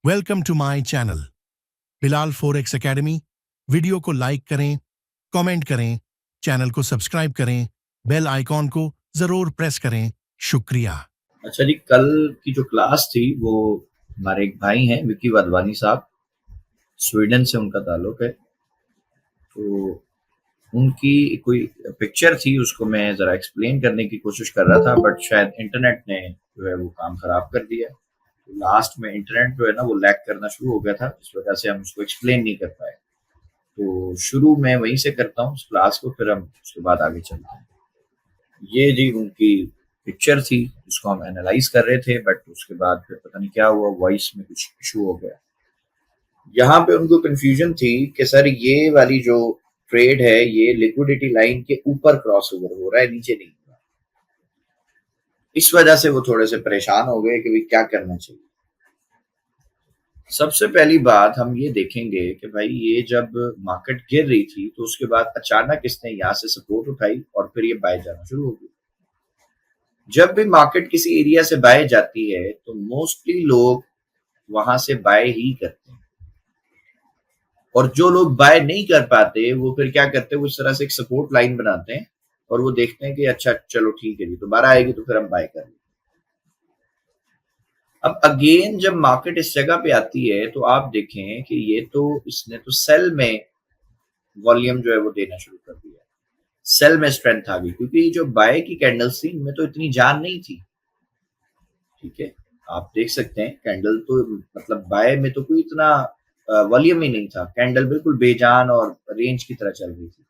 Welcome to my channel Bilal forex academy. Video को like करें, comment करें, चैनल को सब्सक्राइब करें, बेल आइकॉन को जरूर प्रेस करें। शुक्रिया। अच्छा जी, कल की जो क्लास थी वो हमारे एक भाई हैं विकी वाधवानी साहब, स्वीडन से उनका ताल्लुक है। तो उनकी कोई पिक्चर थी, उसको मैं ज़रा एक्सप्लेन करने की कोशिश कर रहा था, बट शायद इंटरनेट ने जो है वो काम ख़राब कर दिया। तो लास्ट में इंटरनेट जो है ना वो लैग करना शुरू हो गया था, इस वजह से हम उसको एक्सप्लेन नहीं कर पाए। तो शुरू मैं वहीं से करता हूँ इस क्लास को, फिर हम उसके बाद आगे चलते हैं। ये जी उनकी पिक्चर थी, जिसको हम एनालाइज कर रहे थे, बट उसके बाद फिर पता नहीं क्या हुआ, वॉइस में कुछ इशू हो गया। यहाँ पे उनको कंफ्यूजन थी कि सर ये वाली जो ट्रेड है ये लिक्विडिटी लाइन के ऊपर क्रॉस ओवर हो रहा है, नीचे नहीं हो रहा। इस वजह से वो थोड़े से परेशान हो गए कि भाई क्या करना चाहिए। सबसे पहली बात हम ये देखेंगे कि भाई ये जब मार्केट गिर रही थी तो उसके बाद अचानक इसने यहाँ से सपोर्ट उठाई और फिर ये बाय जाना शुरू हो गई। जब भी मार्केट किसी एरिया से बाय जाती है तो मोस्टली लोग वहां से बाय ही करते हैं, और जो लोग बाय नहीं कर पाते वो फिर क्या करते हैं, वो इस तरह से एक सपोर्ट लाइन बनाते हैं और वो देखते हैं कि अच्छा चलो ठीक है जी, दोबारा आएगी तो फिर हम बाय कर लेंगे। अब अगेन जब मार्केट इस जगह पे आती है तो आप देखें कि ये तो इसने तो सेल में वॉल्यूम जो है वो देना शुरू कर दिया, सेल में स्ट्रेंथ आ गई, क्योंकि जो बाय की कैंडल्स थी इनमें तो इतनी जान नहीं थी। ठीक है, आप देख सकते हैं कैंडल तो मतलब बाय में तो कोई इतना वॉल्यूम ही नहीं था, कैंडल बिल्कुल बेजान और रेंज की तरह चल रही थी।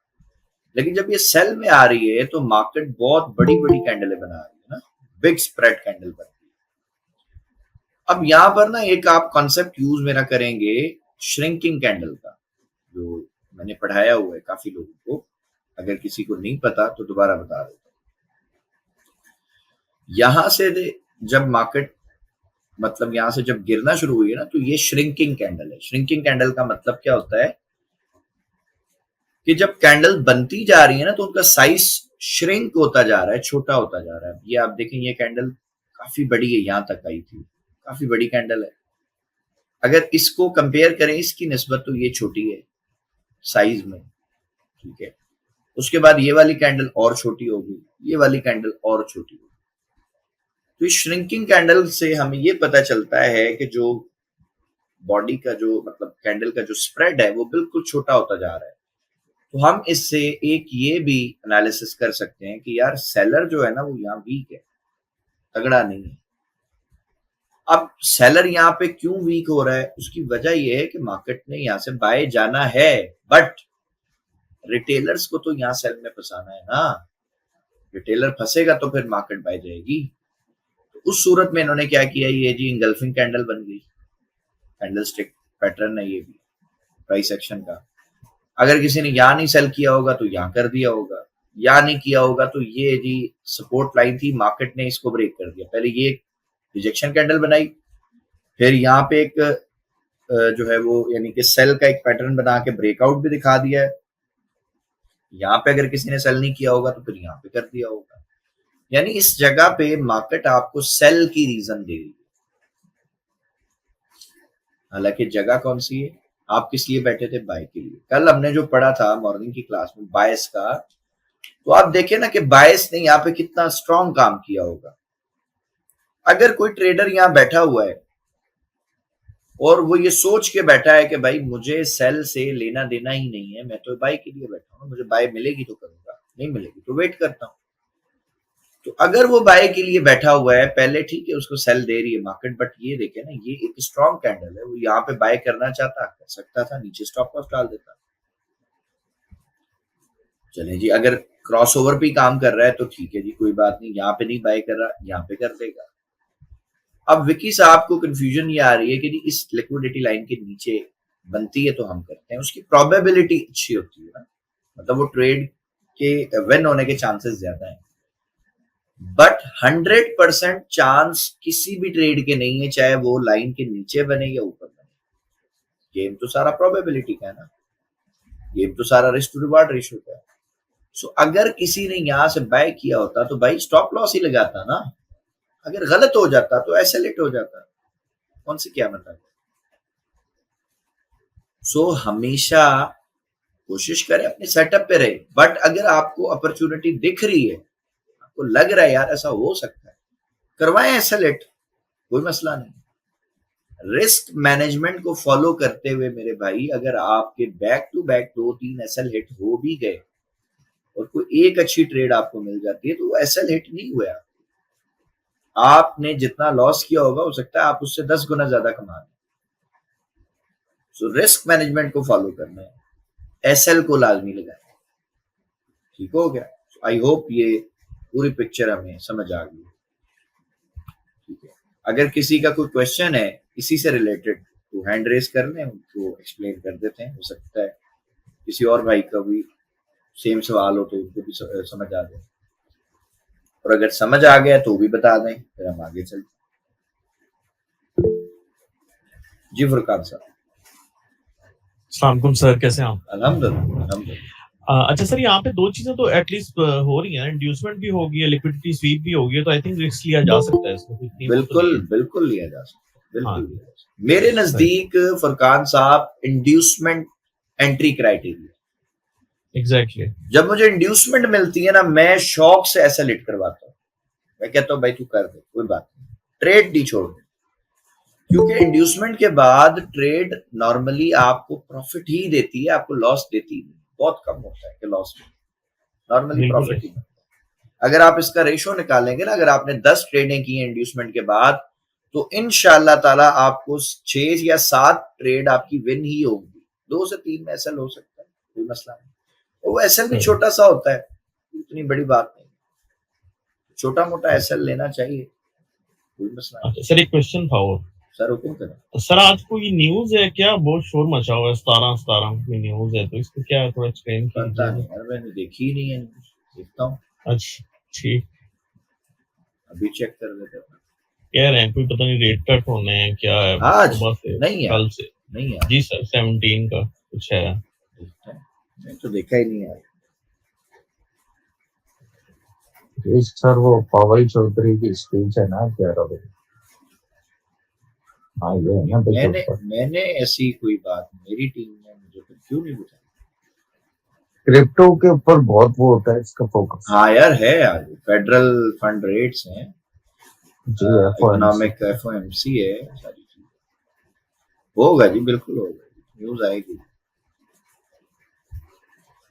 लेकिन जब ये सेल में आ रही है तो मार्केट बहुत बड़ी बड़ी कैंडलें बना रही है ना, बिग स्प्रेड कैंडल बन रही है। अब यहाँ पर ना एक आप कॉन्सेप्ट यूज मेरा करेंगे श्रिंकिंग कैंडल का, जो मैंने पढ़ाया हुआ है काफी लोगों को। अगर किसी को नहीं पता तो दोबारा बता देता हूँ। यहां से जब मार्केट मतलब यहां से जब गिरना शुरू हुई है ना, तो ये श्रिंकिंग कैंडल है। श्रिंकिंग कैंडल का मतलब क्या होता है कि जब कैंडल बनती जा रही है ना तो उनका साइज श्रिंक होता जा रहा है, छोटा होता जा रहा है। ये आप देखें, ये कैंडल काफी बड़ी है, यहां तक आई थी, काफी बड़ी कैंडल है। अगर इसको कंपेयर करें इसकी निस्बत तो ये छोटी है साइज में। ठीक है, उसके बाद ये वाली कैंडल और छोटी होगी, ये वाली कैंडल और छोटी होगी। तो इस श्रिंकिंग कैंडल से हमें ये पता चलता है कि जो बॉडी का जो मतलब कैंडल का जो स्प्रेड है वो बिल्कुल छोटा होता जा रहा है। तो हम इससे एक ये भी एनालिसिस कर सकते हैं कि यार सेलर जो है ना वो यहाँ वीक है, तगड़ा नहीं है। अब सेलर यहाँ पे क्यों वीक हो रहा है, उसकी वजह ये है कि मार्केट ने यहाँ से बाय जाना है, बट रिटेलर्स को तो यहाँ सेल में फंसाना है ना। रिटेलर फंसेगा तो फिर मार्केट बाय जाएगी। तो उस सूरत में इन्होंने क्या किया, ये जी इंगल्फिंग कैंडल बन गई, कैंडल स्टिक पैटर्न है ये भी प्राइस एक्शन का। अगर किसी ने यहाँ नहीं सेल किया होगा तो यहाँ कर दिया होगा, यहाँ नहीं किया होगा तो ये जी सपोर्ट लाइन थी, मार्केट ने इसको ब्रेक कर दिया। पहले ये रिजेक्शन कैंडल बनाई, फिर यहाँ पे एक जो है वो यानी कि सेल का एक पैटर्न बना के ब्रेकआउट भी दिखा दिया है। यहाँ पे अगर किसी ने सेल नहीं किया होगा तो फिर यहाँ पे कर दिया होगा। यानी इस जगह पे मार्केट आपको सेल की रीजन दे रही है, हालांकि जगह कौन सी है, आप किस लिए बैठे थे, बाय के लिए। कल हमने जो पढ़ा था मॉर्निंग की क्लास में बायस का, तो आप देखें ना कि बायस ने यहाँ पे कितना स्ट्रॉन्ग काम किया होगा। अगर कोई ट्रेडर यहाँ बैठा हुआ है और वो ये सोच के बैठा है कि भाई मुझे सेल से लेना देना ही नहीं है, मैं तो बाय के लिए बैठा हूँ, मुझे बाय मिलेगी तो करूंगा, नहीं मिलेगी तो वेट करता हूँ। तो अगर वो बाय के लिए बैठा हुआ है, पहले ठीक है उसको सेल दे रही है मार्केट, बट ये देखे ना ये एक स्ट्रॉन्ग कैंडल है, वो यहाँ पे बाय करना चाहता, कर सकता था, नीचे स्टॉप लॉस डाल देता। चले जी, अगर क्रॉस ओवर पे काम कर रहा है तो ठीक है जी, कोई बात नहीं, यहाँ पे नहीं बाय कर रहा, यहाँ पे कर देगा। अब विकी साहब को कंफ्यूजन ये आ रही है कि जी इस लिक्विडिटी लाइन के नीचे बनती है तो हम करते हैं, उसकी प्रोबेबिलिटी अच्छी होती है ना, मतलब वो ट्रेड के विन होने के चांसेस ज्यादा हैं। बट 100% चांस किसी भी ट्रेड के नहीं है, चाहे वो लाइन के नीचे बने या ऊपर बने। गेम तो सारा प्रोबेबिलिटी का है ना, गेम तो सारा रिस्क टू रिवार्ड रेशियो का है। सो अगर किसी ने यहां से बाय किया होता तो भाई स्टॉप लॉस ही लगाता ना, अगर गलत हो जाता तो एसेलेट हो जाता, कौन सी क्या मतलब। सो हमेशा कोशिश करें अपने सेटअप पे रहे, बट अगर आपको अपॉर्चुनिटी दिख रही है, आपको लग रहा है यार ऐसा हो सकता है, करवाएं एसएलएट, कोई मसला नहीं। रिस्क मैनेजमेंट को फॉलो करते हुए मेरे भाई, अगर आपके back to back 2-3 SL hit हो भी गए और कोई एक अच्छी ट्रेड आपको मिल जाती है, तो वो एसएल हिट नहीं हुआ। आपने जितना लॉस किया होगा, हो सकता है आप उससे 10 गुना ज्यादा कमा लें। सो रिस्क मैनेजमेंट को फॉलो करना है, एसएल को लाजमी लगाए। ठीक हो गया? आई होप ये पूरी पिक्चर हमें समझ आ गई। ठीक है, अगर किसी का कोई क्वेश्चन है इसी से रिलेटेड तो हैंड रेज कर लें, उनको एक्सप्लेन कर देते हैं। हो सकता है किसी और भाई का भी सेम सवाल हो तो उनको भी समझ आ जाए, और अगर समझ आ गया तो भी बता दें, फिर हम आगे चलते। जी फुरकान साहब। अस्सलाम वालेकुम सर, कैसे हैं आप? अल्हम्दुलिल्लाह अल्हम्दुलिल्लाह। अच्छा सर, यहाँ पे दो चीजें तो एटलीस्ट हो रही हैं, इंड्यूसमेंट भी होगी है, लिक्विडिटी स्वीप भी होगी है, तो आई थिंक रिस्क लिया जा सकता है इसको। बिल्कुल बिल्कुल लिया जा सकता है, बिल्कुल हाँ, लिया जा सकता है। मेरे नजदीक फुरकान साहब इंड्यूसमेंट एंट्री क्राइटेरिया, एग्जैक्टली। जब मुझे इंड्यूसमेंट मिलती है ना, मैं शौक से ऐसा लिट करवाता हूँ। मैं कहता हूँ भाई तू कर दे, कोई बात नहीं, ट्रेड नहीं छोड़ दे, क्योंकि इंड्यूसमेंट के बाद ट्रेड नॉर्मली आपको प्रॉफिट ही देती है, आपको लॉस देती नहीं। बहुत कम होता है कि लॉस में, नॉर्मली प्रॉफिट ही मिलता है। अगर आप इसका रेशो निकालेंगे ना, अगर आपने 10 ट्रेडें की इंड्यूसमेंट के बाद, तो इंशाल्लाह ताला आपको 6 या 7 ट्रेड आपकी विन ही होगी। 2 से 3 में एसएल हो सकता है, कोई मसला नहीं। और वो एसएल भी छोटा सा होता है, इतनी बड़ी बात नहीं, छोटा मोटा एसएल लेना चाहिए, कोई मसला नहीं। सर एक क्वेश्चन था और सर हुक्म करें। सर, आज कोई न्यूज है क्या? बहुत शोर मचा हुआ है, 17 की न्यूज है, तो इसको क्या थोड़ा एक्सप्लेन पता नहीं कीजिए। यार, मैंने देखी ही नहीं है, देखता हूँ, अच्छा ठीक। अभी चेक कर लेते हैं। कह रहे हैं कोई पता नहीं रेट कट होने हैं, क्या है आज सुबह से, नहीं है, कल से। नहीं है जी सर, 17 का कुछ है। मैं तो देखा ही नहीं यार। सर वो पवन चौधरी की स्पीच है ना 11 बजे। हाँ ये है ना, मैंने ऐसी कोई बात मेरी टीम ने मुझे तो क्यों नहीं बताया। क्रिप्टो के ऊपर बहुत वो होता है इसका फोकस। हाँ यार है, आज फेडरल फंड रेट्स हैं, इकोनॉमिक एफओएमसी है, सारी चीज होगा जी, बिल्कुल होगा, न्यूज आएगी,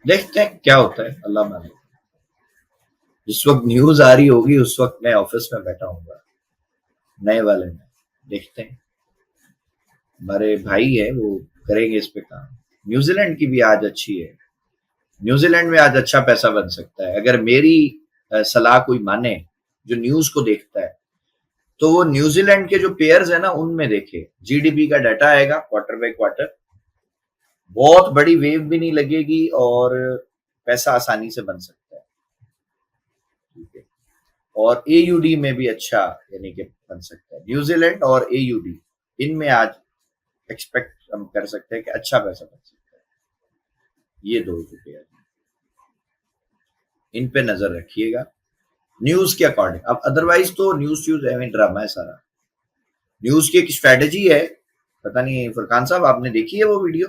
देखते हैं क्या होता है, अल्लाह माने। जिस वक्त न्यूज आ रही होगी उस वक्त मैं ऑफिस में बैठा हूँगा नए वाले में, देखते हैं। हमारे भाई है वो करेंगे इस पे काम। न्यूजीलैंड की भी आज अच्छी है, न्यूजीलैंड में आज अच्छा पैसा बन सकता है, अगर मेरी सलाह कोई माने जो न्यूज को देखता है, तो वो न्यूजीलैंड के जो पेयर्स है ना उनमें देखे, जीडीपी का डाटा आएगा क्वार्टर बाय क्वार्टर, बहुत बड़ी वेव भी नहीं लगेगी और पैसा आसानी से बन सकता है। ठीक है, और एयूडी में भी अच्छा यानी कि बन सकता है। न्यूजीलैंड और एयूडी इनमें आज एक्सपेक्ट हम कर सकते हैं कि अच्छा पैसा बन सकता है। ये दो जो पेयर, इन पे नजर रखिएगा न्यूज के अकॉर्डिंग। अब अदरवाइज तो न्यूज ड्रामा है सारा। न्यूज की एक स्ट्रेटेजी है, पता नहीं फुरकान साहब आपने देखी है वो वीडियो?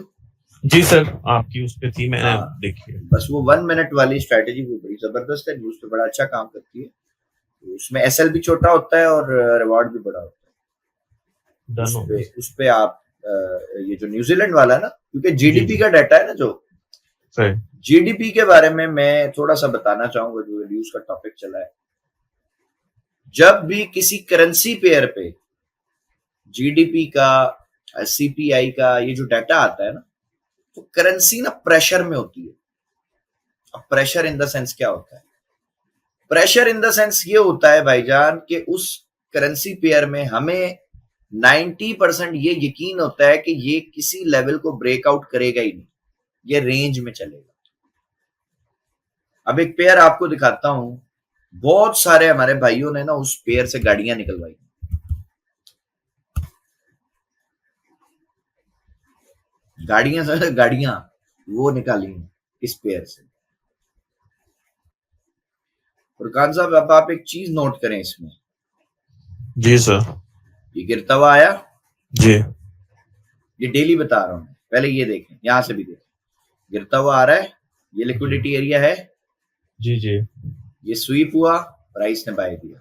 जी सर, आपकी उस पे थी, मैंने देखी है। बस वो 1 मिनट वाली स्ट्रेटेजी वो बड़ी जबरदस्त है, न्यूज पे बड़ा अच्छा काम करती है। तो उसमें एसएल भी छोटा होता है और रिवॉर्ड भी बड़ा होता है। उस पे आप ये जो न्यूजीलैंड वाला है ना, क्योंकि जीडीपी का डाटा है ना, जो जीडीपी के बारे में मैं थोड़ा सा बताना चाहूंगा, जो न्यूज का टॉपिक चला है। जब भी किसी करेंसी पेयर पे जीडीपी का, सीपीआई का ये जो डाटा आता है ना, तो करेंसी ना प्रेशर में होती है। अब प्रेशर इन द सेंस क्या होता है? प्रेशर इन द सेंस ये होता है भाईजान कि उस करेंसी पेयर में हमें 90% ये यकीन होता है कि ये किसी लेवल को ब्रेकआउट करेगा ही नहीं, ये रेंज में चलेगा। अब एक पेयर आपको दिखाता हूं, बहुत सारे हमारे भाइयों ने ना उस पेयर से गाड़ियां निकलवाई, गाड़ियां वो निकाली इस पेयर से। फुरकान साहब अब आप एक चीज नोट करें इसमें। जी सर। ये गिरता हुआ आया जी, ये डेली बता रहा हूं, पहले ये देखें, यहां से भी देखें, गिरता हुआ आ रहा है, ये लिक्विडिटी एरिया है, जी जी ये स्वीप हुआ, प्राइस ने बाय दिया,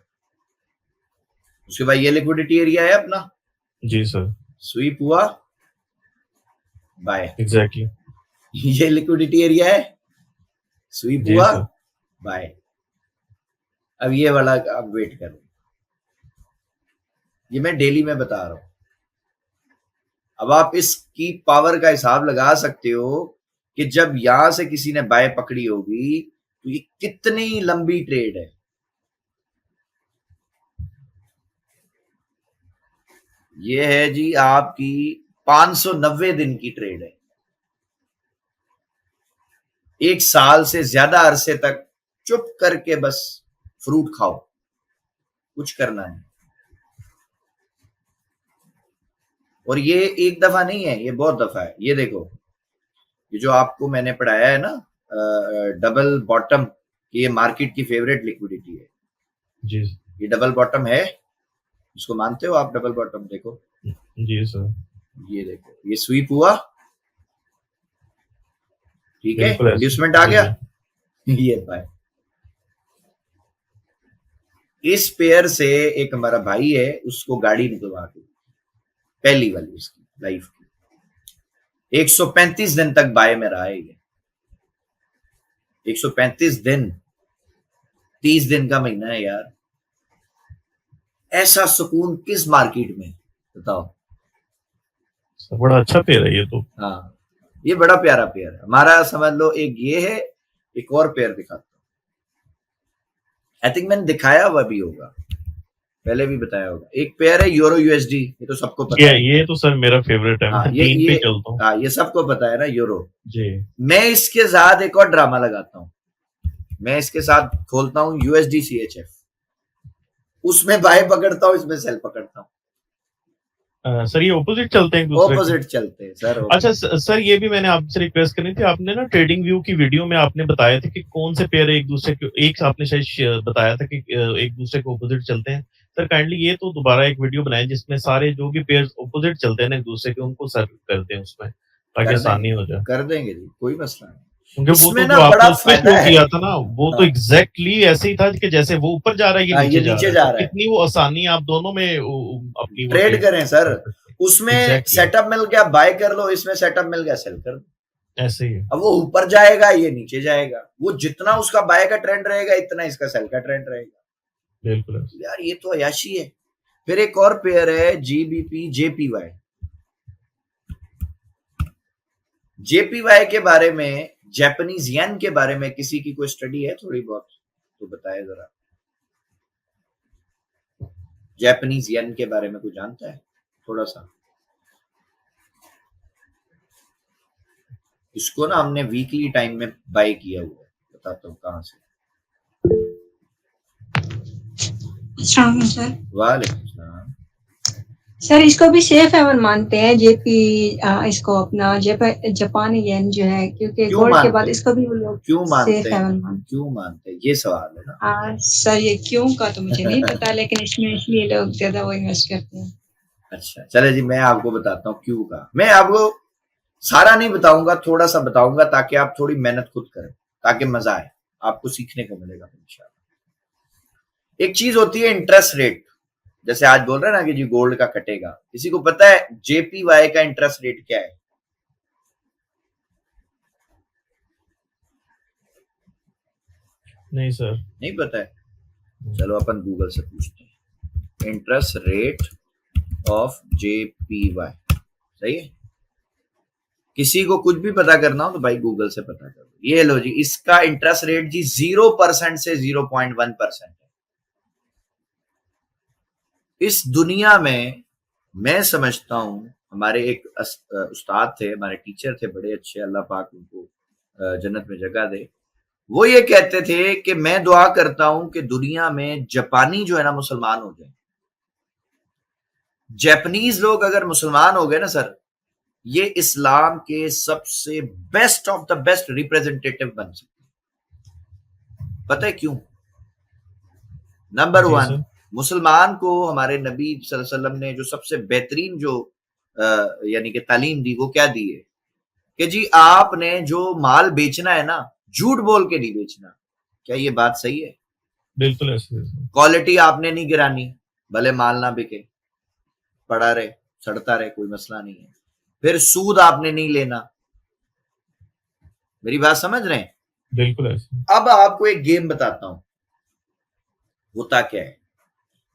उसके बाद ये लिक्विडिटी एरिया है अपना, जी सर, स्वीप हुआ, बाय, एग्जैक्टली ये लिक्विडिटी एरिया है, स्वीप जी हुआ, सर, बाय। अब ये वाला आप वेट करें, ये मैं डेली में बता रहा हूं। अब आप इसकी पावर का हिसाब लगा सकते हो कि जब यहां से किसी ने बाय पकड़ी होगी तो ये कितनी लंबी ट्रेड है। ये है जी आपकी 590 दिन की ट्रेड है, एक साल से ज्यादा अरसे तक चुप करके बस फ्रूट खाओ, कुछ करना नहीं। और ये एक दफा नहीं है, ये बहुत दफा है। ये देखो, ये जो आपको मैंने पढ़ाया है ना डबल बॉटम, ये मार्केट की फेवरेट लिक्विडिटी है, जी ये डबल बॉटम है, इसको मानते हो आप? डबल बॉटम देखो, जी सर, ये देखो, ये स्वीप हुआ, ठीक है, बिल्कुल ऐसे, इंड्यूसमेंट आ जी गया, जी ये बाय। इस पेयर से एक हमारा भाई है, उसको गाड़ी निकलवा दी, पहली वाली उसकी लाइफ की, 135 दिन तक बाय में रहा है ये, 135 दिन, 30 दिन का महीना है यार। ऐसा सुकून किस मार्केट में, बताओ? सर, बड़ा अच्छा पेयर है ये तो। हाँ, ये बड़ा प्यारा पेयर है हमारा, समझ लो। एक ये है, एक और पेयर दिखाता हूं, आई थिंक मैंने दिखाया हुआ भी होगा, पहले भी बताया होगा। एक पेयर है यूरो यूएसडी, ये तो सबको पता है। ये तो सर मेरा फेवरेट है, हाँ, मैं ये तीन पे ये चलता हूँ। हाँ, ये सबको पता है ना, यूरो। जी मैं इसके साथ एक और ड्रामा लगाता हूँ, मैं इसके साथ खोलता हूँ यूएसडी सीएचएफ, उसमें बाय पकड़ता हूँ, इसमें सेल पकड़ता हूँ, सर ये ऑपोजिट चलते हैं एक दूसरे के। ऑपोजिट चलते हैं सर। अच्छा सर, ये भी मैंने आपसे रिक्वेस्ट करनी थी, आपने ना ट्रेडिंग व्यू की वीडियो में आपने बताया था कि कौन से पेयर एक दूसरे के, एक आपने शायद बताया था कि एक दूसरे के ऑपोजिट चलते हैं। सर काइंडली ये तो दोबारा एक वीडियो बनाए जिसमें सारे जो भी पेयर ऑपोजिट चलते हैं ना एक दूसरे के, उनको सर करते हैं उसमें, ताकि आसानी हो जाए। कर देंगे जी, कोई मसला नहीं। क्योंकि वो इसमें तो ना जो बड़ा आपने उसमें फायदा शो है। किया था ना, वो तो हाँ। एग्जैक्टली ऐसे ही था कि जैसे वो ऊपर जा रहा है, हाँ, ये ये नीचे नीचे जा जा रहा रहा है, है। तो कितनी वो आसानी आप दोनों में अपनी वो ट्रेड ट्रेड करें सर, कर सकते हैं। उसमें Exactly. सेटअप मिल गया बाय कर लो, इसमें सेटअप मिल गया सेल कर दो। ऐसे ही है। अब वो ऊपर जाएगा, ये नीचे जाएगा, वो जितना उसका बाय का ट्रेंड रहेगा इतना इसका सेल का ट्रेंड रहेगा। बिल्कुल ऐसे। यार ये तो अयाशी है। फिर एक और पेयर है जीबीपी जेपीवाई। जेपीवाई के बारे में, जापानीज येन के बारे में किसी की कोई स्टडी है थोड़ी बहुत तो बताए जरा। जापानीज येन के बारे में कुछ जानता है थोड़ा सा? इसको ना हमने वीकली टाइम में बाय किया हुआ है, बताता हूँ कहां से। अस्सलाम वालेकुम सर। वालेकुम सलाम। सर इसको भी सेफ हेवन मानते हैं जेपी, इसको अपना जापानी येन जो है, क्योंकि क्यों गोल्ड के मानते बाद हैं? इसको भी वो लोग क्यों मानते सेफ हैं? हेवन मानते क्यों मानते हैं, ये सवाल है ना। सर ये क्यों का तो मुझे नहीं पता, लेकिन इसमें इसलिए लोग ज्यादा वो इन्वेस्ट करते हैं। अच्छा चले जी, मैं आपको बताता हूँ क्यों का। मैं आपको सारा नहीं बताऊंगा, थोड़ा सा बताऊंगा ताकि आप थोड़ी मेहनत खुद करें, ताकि मजा आए, आपको सीखने को मिलेगा इंशाल्लाह। एक चीज होती है इंटरेस्ट रेट, जैसे आज बोल रहे हैं ना कि जी गोल्ड का कटेगा, किसी को पता है जेपीवाई का इंटरेस्ट रेट क्या है? नहीं सर, नहीं पता है? चलो अपन गूगल से पूछते हैं, इंटरेस्ट रेट ऑफ जेपीवाई। सही है? किसी को कुछ भी पता करना हो तो भाई गूगल से पता करो। ये लो जी, इसका इंटरेस्ट रेट जी 0% से 0.1% है। इस दुनिया में मैं समझता हूं, हमारे एक उस्ताद थे, हमारे टीचर थे बड़े अच्छे, अल्लाह पाक उनको जन्नत में जगह दे। वो ये कहते थे कि मैं दुआ करता हूं कि दुनिया में जापानी जो है ना मुसलमान हो जाए। जापानीज लोग अगर मुसलमान हो गए ना सर, ये इस्लाम के सबसे best of the best representative बन सकते। पता है क्यों? नंबर जी वन, सर। मुसलमान को हमारे नबी सल्लल्लाहु अलैहि वसल्लम ने जो सबसे बेहतरीन जो यानी कि तालीम दी, वो क्या दी है? कि जी आपने जो माल बेचना है ना, झूठ बोल के नहीं बेचना। क्या ये बात सही है? बिल्कुल ऐसे ही है। क्वालिटी आपने नहीं गिरानी, भले माल ना बिके, पड़ा रहे, सड़ता रहे, कोई मसला नहीं है। फिर सूद आपने नहीं लेना। मेरी बात समझ रहे हैं? बिल्कुल ऐसे ही। अब आपको एक गेम बताता हूं, होता क्या है।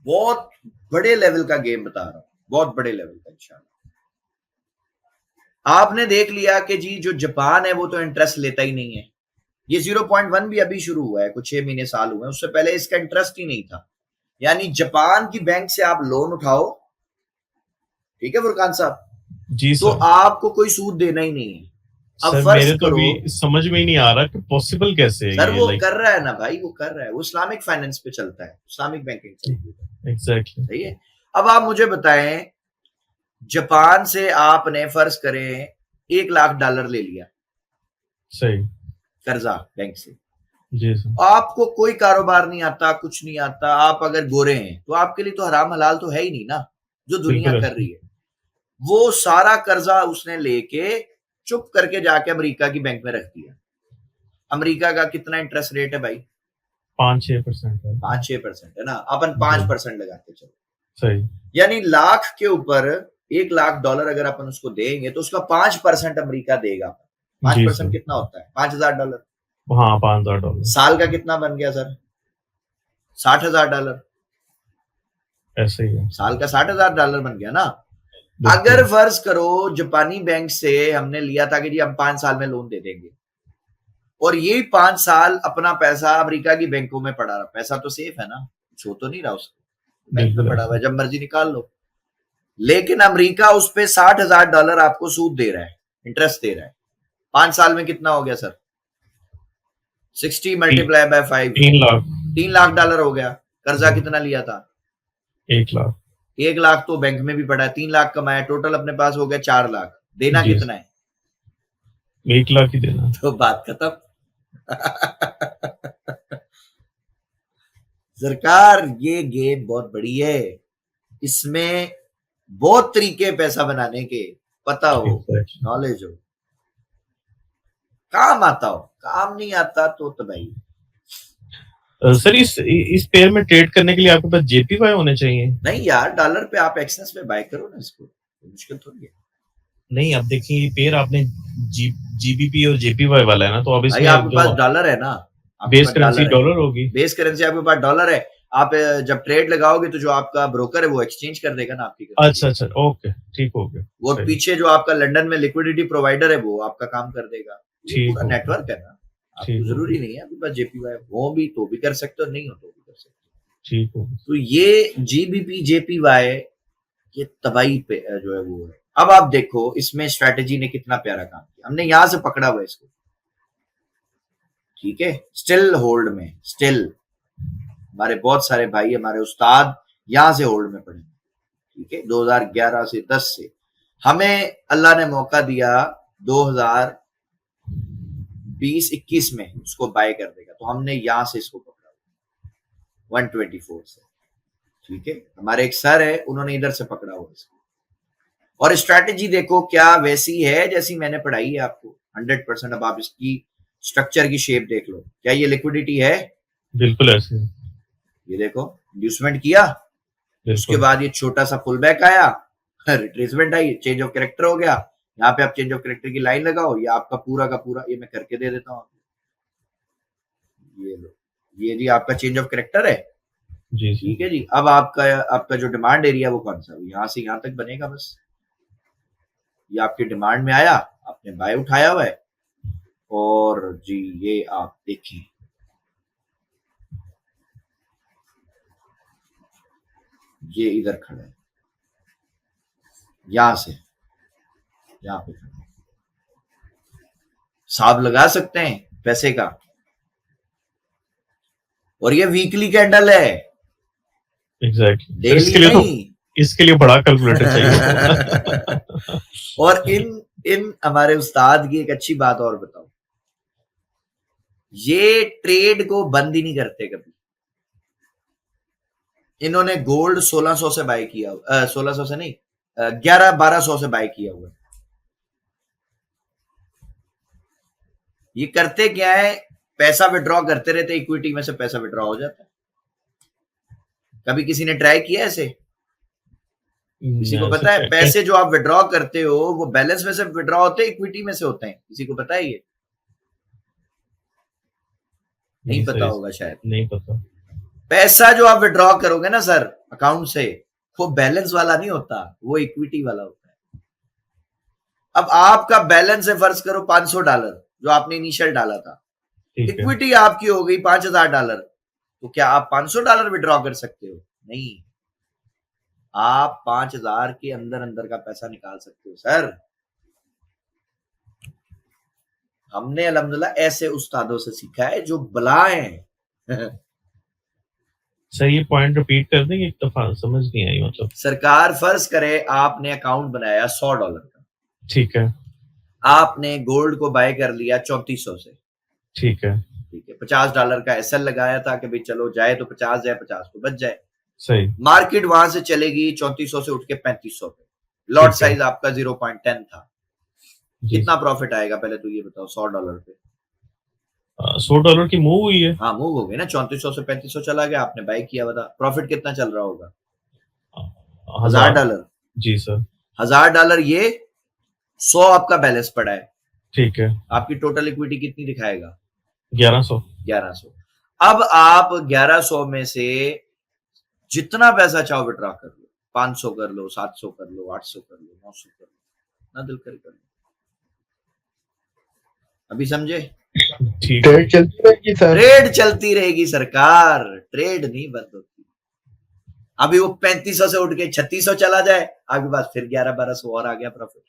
बहुत बड़े लेवल का गेम बता रहा हूं, बहुत बड़े लेवल का। इंशाल्लाह आपने देख लिया कि जी जो जापान है वो तो इंटरेस्ट लेता ही नहीं है। ये 0.1 भी अभी शुरू हुआ है, कुछ 6 महीने साल हुए हैं, उससे पहले इसका इंटरेस्ट ही नहीं था। यानी जापान की बैंक से आप लोन उठाओ, ठीक है फुरकान साहब, जी तो सर। आपको कोई सूद देना ही नहीं है। अब सर फर्ज मेरे तो करो, अभी समझ में ही नहीं आ रहा कि पॉसिबल कैसे है सर ये, वो लाइक। कर रहा है ना भाई, वो कर रहा है, वो इस्लामिक फाइनेंस पे चलता है, इस्लामिक बैंकिंग चलती है। एग्जैक्टली। सही है। अब आप मुझे बताएं, जापान से आपने फर्ज करें $1 लाख ले लिया सही। कर्जा बैंक से। जी सर। आपको कोई कारोबार नहीं आता, कुछ नहीं आता, आप अगर गोरे हैं तो आपके लिए तो हराम हलाल तो है ही नहीं ना, जो दुनिया बिल्कुल कर ऐसे। रही है। वो सारा कर्जा उसने लेके चुप करके जाके अमेरिका की बैंक में रख दिया। अमेरिका का कितना इंटरेस्ट रेट है भाई? 5-6% है। 5-6% है ना, अपन जी 5% लगाते चलो। सही। यानी लाख के ऊपर $1 लाख अगर अपन उसको देंगे तो उसका 5% अमेरिका देगा। पांच जी परसेंट सर। कितना होता है? $5,000। हाँ, $5,000। साल का कितना बन गया सर? $60,000। ऐसे ही है। साल का $60,000 बन गया ना। बिल्कुल। अगर फर्ज करो जापानी बैंक से हमने लिया था कि जी हम 5 साल में लोन दे देंगे, और ये 5 साल अपना पैसा अमेरिका की बैंकों में पड़ा रहा, पैसा तो सेफ है ना, छो तो नहीं रहा उसको, बैंक में बिल्कुल पड़ा हुआ है, ऐसे। जब मर्जी निकाल लो। लेकिन अमेरिका उस पे $60,000 आपको सूद दे रहा है, इंटरेस्ट दे रहा है। 5 साल में कितना हो गया sir? 60 multiply by 5, 3 lakh. $3 lakh हो गया। कर्जा जी। कितना लिया था? 1 लाख। 1 लाख तो बैंक में भी पड़ा है, 3 लाख कमाया, टोटल अपने पास हो गया 4 लाख। देना जी कितना है? 1 लाख ही देना। तो बात खत्म। सरकार ये गेम बहुत बड़ी है, इसमें बहुत तरीके पैसा बनाने के, पता हो, एग्जैक्टली। नॉलेज हो, काम आता हो। काम नहीं आता तो भाई सर इस पेयर में ट्रेड करने के लिए आपके पास जेपीवाई होने चाहिए। नहीं यार, डॉलर पे आप एक्सेस में बाय करो ना इसको, मुश्किल थोड़ी है नहीं, अब देखिए ये पेयर आपने जीबीपी और जेपीवाई वाला है ना, तो अब भाई। इसमें आपके जो पास डॉलर है ना, आपके बेस पास करेंसी डॉलर है, डॉलर होगी। बेस करेंसी आपके पास डॉलर है। आप जब ट्रेड लगाओगे तो जो आपका ब्रोकर है वो एक्सचेंज कर देगा ना आपकी करेंसी। अच्छा, ओके, ठीक हो गया। वो सही। पीछे जो आपका लंदन में लिक्विडिटी प्रोवाइडर है वो आपका काम कर देगा। ये ठीक पूरा हो गया। नेटवर्क है ना, आपको ठीक हो जरूरी गया। नहीं है आपके पास जेपीवाई हो भी तो भी कर सकते हो, नहीं हो तो भी कर सकते हो। ठीक हो गया। तो ये जीबीपी जेपीवाई, ये तबाही पे जो है वो है। अब आप देखो इसमें स्ट्रैटेजी ने कितना प्यारा काम किया, हमने यहां से पकड़ा हुआ इसको, ठीक है, स्टिल होल्ड में, स्टिल हमारे बहुत सारे भाई, हमारे उस्ताद यहां से होल्ड में पड़े, ठीक है। 2011 से 10 से हमें अल्लाह ने मौका दिया 2020-21 में उसको बाय कर देगा, तो हमने यहां से इसको पकड़ा 124 से, ठीक है। हमारे एक सर है, उन्होंने इधर से पकड़ा हुआ इसको, और स्ट्रैटेजी देखो क्या वैसी है जैसी मैंने पढ़ाई है आपको 100%। अब आप इसकी स्ट्रक्चर की शेप देख लो, क्या ये लिक्विडिटी है? बिल्कुल ऐसे। ये देखो, इंड्यूसमेंट किया, उसके बिल्कुल। बाद ये छोटा सा पुल बैक आया, retracement I, change of character हो गया। यहाँ पे आप चेंज ऑफ कैरेक्टर की लाइन लगाओ, ये आपका पूरा का पूरा, ये मैं करके दे देता हूँ, ये लो, ये जी आपका चेंज ऑफ कैरेक्टर है, जी ठीक है जी। अब आपका जो डिमांड एरिया वो कौन सा, यहाँ से यहाँ तक बनेगा बस। ये आपके डिमांड में आया, आपने बाय उठाया हुआ है, और जी ये आप देखिए, ये इधर खड़ा है, यहां से यहाँ पे खड़ा है, हिसाब लगा सकते हैं पैसे का। और ये वीकली कैंडल है, एग्जैक्टली। डेली इसके लिए तो नहीं। इसके लिए बड़ा कैलकुलेटर चाहिए। और इन हमारे उस्ताद की एक अच्छी बात और बताओ, ये ट्रेड को बंद ही नहीं करते कभी। इन्होंने गोल्ड 1600 से बाय किया, 1600 से नहीं, 1100-1200 से बाय किया हुआ है, ये करते क्या है, पैसा विड्रॉ करते रहते, इक्विटी में से पैसा विड्रॉ हो जाता है। कभी किसी ने ट्राई किया ऐसे? किसी को पता है? पैसे जो आप विड्रॉ करते हो वो बैलेंस में से विड्रॉ होते हैं, इक्विटी में से होते हैं? किसी को पता है ये? नहीं पता होगा शायद। नहीं पता। पैसा जो आप विड्रॉ करोगे ना सर अकाउंट से, वो बैलेंस वाला नहीं होता, वो इक्विटी वाला होता है। अब आपका बैलेंस है फर्ज करो $500 जो आपने इनिशियल डाला था, इक्विटी आपकी हो गई $5000, तो क्या आप $500 विड्रॉ कर सकते हो? नहीं, आप 5000 के अंदर अंदर का पैसा निकाल सकते हो सर। हमने अल्हम्दुलिल्लाह ऐसे उस्तादों से सीखा है जो बलाए हैं। सर ये पॉइंट रिपीट कर देंगे, एक दफा समझ नहीं आई मतलब। सरकार फर्ज करे आपने अकाउंट बनाया $100 का, ठीक है, आपने गोल्ड को बाय कर लिया 3400 से, ठीक है, ठीक है, $50 का एसएल लगाया था कि भाई चलो जाए तो 50 जाए, 50 तो बच जाए। सही। मार्केट वहां से चलेगी 3400 से उठ के 3500 पे, लॉट साइज आपका 0.10 था, कितना प्रॉफिट आएगा पहले तो ये बताओ? $100 पे $100 की मूव हुई है। हाँ मूव हो गई ना, 3400 से 3500 चला गया, आपने बाय किया, बता प्रॉफिट कितना चल रहा होगा? $1000। जी सर। $1000 ये 100 आपका बैलेंस पड़ा है, ठीक है, आपकी टोटल इक्विटी कितनी दिखाएगा? 1100। अब आप 1100 में से जितना पैसा चाहो विड्रॉ कर लो, 500 कर लो, 700 कर लो, 800 कर लो, 900 कर लो, ना दिल कर लो। अभी समझे? ट्रेड चलती रहेगी सर, ट्रेड चलती रहेगी सरकार, ट्रेड नहीं बंद होती। अभी वो 3500 से उठ के 3600 चला जाए, आपके पास फिर 1100-1200 और आ गया प्रॉफिट।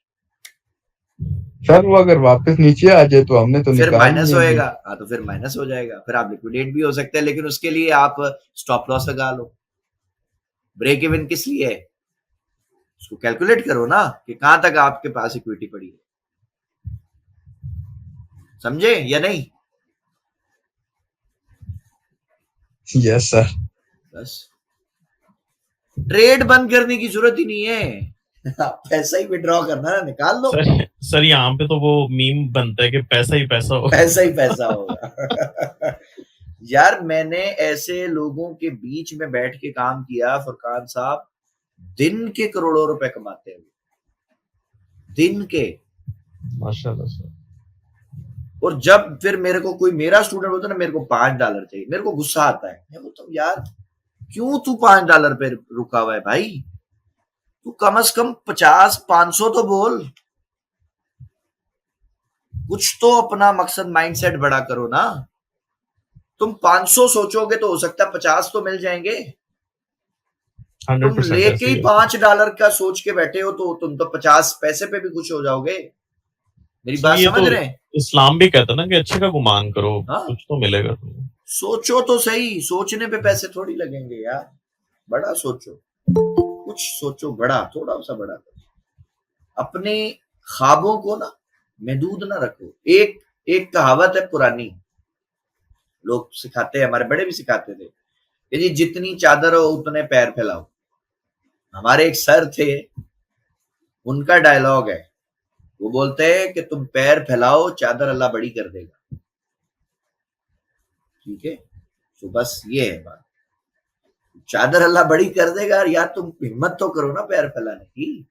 सर वो अगर वापस नीचे आ जाए तो हमने तो फिर माइनस होएगा। हाँ तो फिर माइनस हो जाएगा, फिर आप लिक्विडेट भी हो सकते हैं, लेकिन उसके लिए आप स्टॉप लॉस लगा लो। ब्रेक इवन किस लिए है? उसको कैलकुलेट करो ना कि कहां तक आपके पास इक्विटी पड़ी है, समझे या नहीं? Yes sir. बस ट्रेड बंद करने की जरूरत ही नहीं है, पैसा ही विड्रॉ करना है, निकाल लो। सर यहाँ पे तो वो मीम बनता है कि पैसा ही पैसा होगा, पैसा ही पैसा होगा। यार मैंने ऐसे लोगों के बीच में बैठ के काम किया फुरकान साहब, दिन के करोड़ों रुपए कमाते हैं, दिन के, माशाल्लाह सर। और जब फिर मेरे को कोई मेरा स्टूडेंट बोलता है ना मेरे को $5 चाहिए, मेरे को गुस्सा आता है। मैं बोलता हूँ यार क्यों तू $5 पे रुका हुआ है भाई, तू कम से कम 50-500 तो बोल, कुछ तो अपना मकसद माइंडसेट बड़ा करो ना। तुम 500 सोचोगे तो हो सकता है 50 तो मिल जाएंगे, तुम लेके ही $5 का सोच के बैठे हो तो तुम तो 50 पैसे पे भी खुश हो जाओगे। मेरी बात समझ रहे हैं? इस्लाम भी कहता ना कि अच्छे का गुमान करो, हाँ? कुछ तो मिलेगा तुम्हें। सोचो तो सही, सोचने पे पैसे थोड़ी लगेंगे यार, बड़ा सोचो, कुछ सोचो बड़ा, थोड़ा सा बड़ा करो। अपने ख्वाबों को ना महदूद ना रखो। एक कहावत है पुरानी, लोग सिखाते हैं, हमारे बड़े भी सिखाते थे कि जी जितनी चादर हो उतने पैर फैलाओ। हमारे एक सर थे, उनका डायलॉग है, वो बोलते हैं कि तुम पैर फैलाओ चादर अल्लाह बड़ी कर देगा। ठीक है, तो बस ये है बात, चादर अल्लाह बड़ी कर देगा, यार तुम हिम्मत तो करो ना पैर फैलाने की,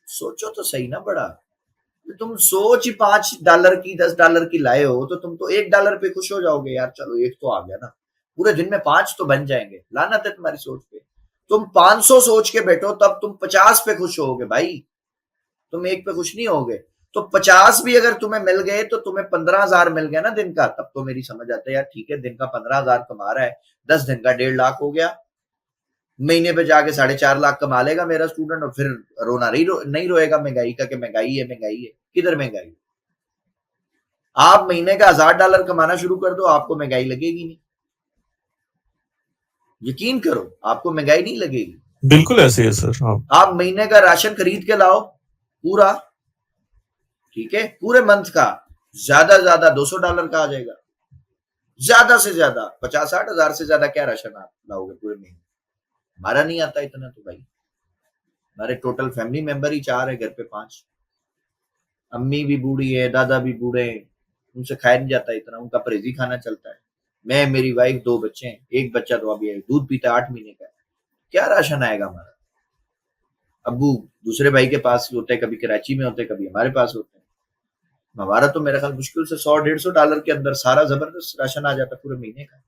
सोचो तो सही ना बड़ा। तुम सोच ही $5 की $10 की लाए हो तो तुम तो $1 पे खुश हो जाओगे, यार चलो एक तो आ गया ना, पूरे दिन में 5 तो बन जाएंगे। लानत है तुम्हारी सोच पे, तुम 500 सोच के बैठो तब तुम 50 पे खुश होगे भाई, तुम एक पे खुश नहीं होगे। तो 50 भी अगर तुम्हें मिल गए तो तुम्हें 15,000 मिल गया ना दिन का, तब तो मेरी समझ आता है यार ठीक है, दिन का 15,000 कमा रहा है, 10 दिन का 1.5 लाख हो गया, महीने पे जाके 4.5 लाख कमा लेगा मेरा स्टूडेंट, और फिर रोना नहीं रोएगा महंगाई का कि महंगाई है महंगाई है। किधर महंगाई? आप महीने का $1,000 कमाना शुरू कर दो, आपको महंगाई लगेगी नहीं, यकीन करो आपको महंगाई नहीं लगेगी। बिल्कुल ऐसे है सर। हाँ। आप महीने का राशन खरीद के लाओ पूरा, ठीक है, पूरे मंथ का, ज्यादा $200 का आ जाएगा, ज्यादा से ज्यादा 50-60 हजार से ज्यादा क्या राशन आप लाओगे पूरे महीने? हमारा नहीं आता इतना तो भाई, हमारे टोटल फैमिली मेंबर ही 4 है, घर पे 5, अम्मी भी बूढ़ी है, दादा भी बूढ़े हैं, उनसे खाया नहीं जाता इतना, उनका परहेजी खाना चलता है। मैं, मेरी वाइफ, 2 बच्चे हैं, एक बच्चा तो अभी दूध पीता है 8 महीने का है, क्या राशन आएगा हमारा? अब्बू दूसरे भाई के पास होते हैं, कभी कराची में होते हैं, कभी हमारे पास होते हैं। हमारा तो मेरा ख्याल मुश्किल से $100-150 के अंदर सारा जबरदस्त राशन आ जाता पूरे महीने का।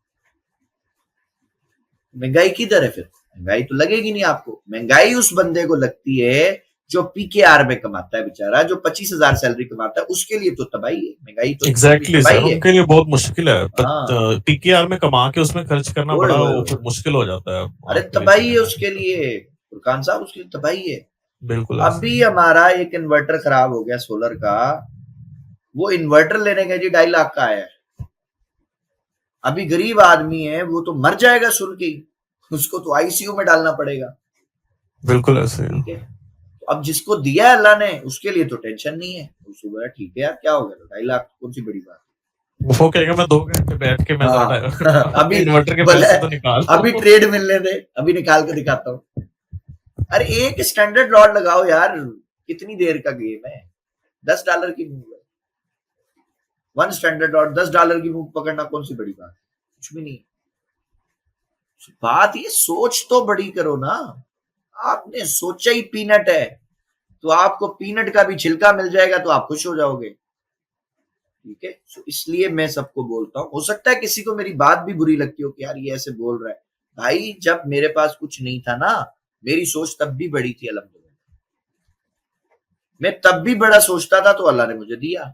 महंगाई किधर है फिर? महंगाई तो लगेगी नहीं आपको। महंगाई उस बंदे को लगती है जो पीकेआर में कमाता है बेचारा, जो 25,000 सैलरी कमाता है, उसके लिए तो तबाही है। महंगाई तो एग्जैक्टली सर, तबाही है। उनके लिए बहुत मुश्किल है। हाँ, पीकेआर में कमा के उसमें खर्च करना ओए बड़ा ओए वो ओए, फिर मुश्किल हो जाता है अरे आपके लिए तबाही है चीजें उसके मैनेज लिए, फुरकान साहब, उसके लिए तबाही है। बिल्कुल ऐसे अभी ही। हमारा एक इन्वर्टर खराब हो गया सोलर का, वो इन्वर्टर लेने का जी 2.5 लाख का आया है। अभी गरीब आदमी है, वो तो मर जाएगा सुन के ही, उसको तो आईसीयू में डालना पड़ेगा। बिल्कुल ऐसे ही। ठीक है, तो अब जिसको दिया है अल्लाह ने, उसके लिए तो टेंशन नहीं है, वो सुबह ठीक है यार, क्या हो गया, 2.5 लाख कौन सी बड़ी बात। वो कहेगा मैं 2 घंटे बैठ के मैं हाँ अपने अभी इन्वर्टर के बोले, पैसे तो निकाल अभी ट्रेड मिलने दे, अभी निकाल के दिखाता हूँ। अरे एक स्टैंडर्ड रॉड लगाओ यार, कितनी देर का गेम है, $10 की मूव है, 1 स्टैंडर्ड रॉड, $10 की मूव पकड़ना कौन सी बड़ी बात, कुछ भी नहीं। बात ये सोच तो बड़ी करो ना, आपने सोचा ही पीनट है, तो आपको पीनट का भी छिलका मिल जाएगा तो आप खुश हो जाओगे। ठीक है, तो इसलिए मैं सबको बोलता हूँ, हो सकता है किसी को मेरी बात भी बुरी लगती हो कि यार ये ऐसे बोल रहा है। भाई जब मेरे पास कुछ नहीं था ना, मेरी सोच तब भी बड़ी थी अल्हम्दुलिल्लाह, मैं तब भी बड़ा सोचता था तो अल्लाह ने मुझे दिया।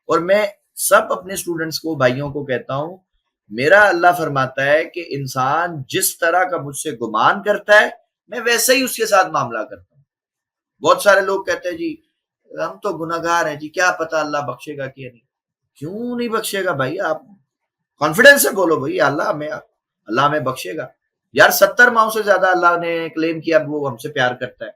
और मैं सब अपने स्टूडेंट्स को, भाइयों को कहता हूं, मेरा अल्लाह फरमाता है कि इंसान जिस तरह का मुझसे गुमान करता है, मैं वैसे ही उसके साथ मामला करता हूं। बहुत सारे लोग कहते हैं जी हम तो गुनाहगार हैं जी, क्या पता अल्लाह बख्शेगा कि नहीं। क्यों नहीं बख्शेगा भाई, आप कॉन्फिडेंस से बोलो भाई अल्लाह में बख्शेगा। यार 70 माओ से ज्यादा अल्लाह ने क्लेम किया वो हमसे प्यार करता है।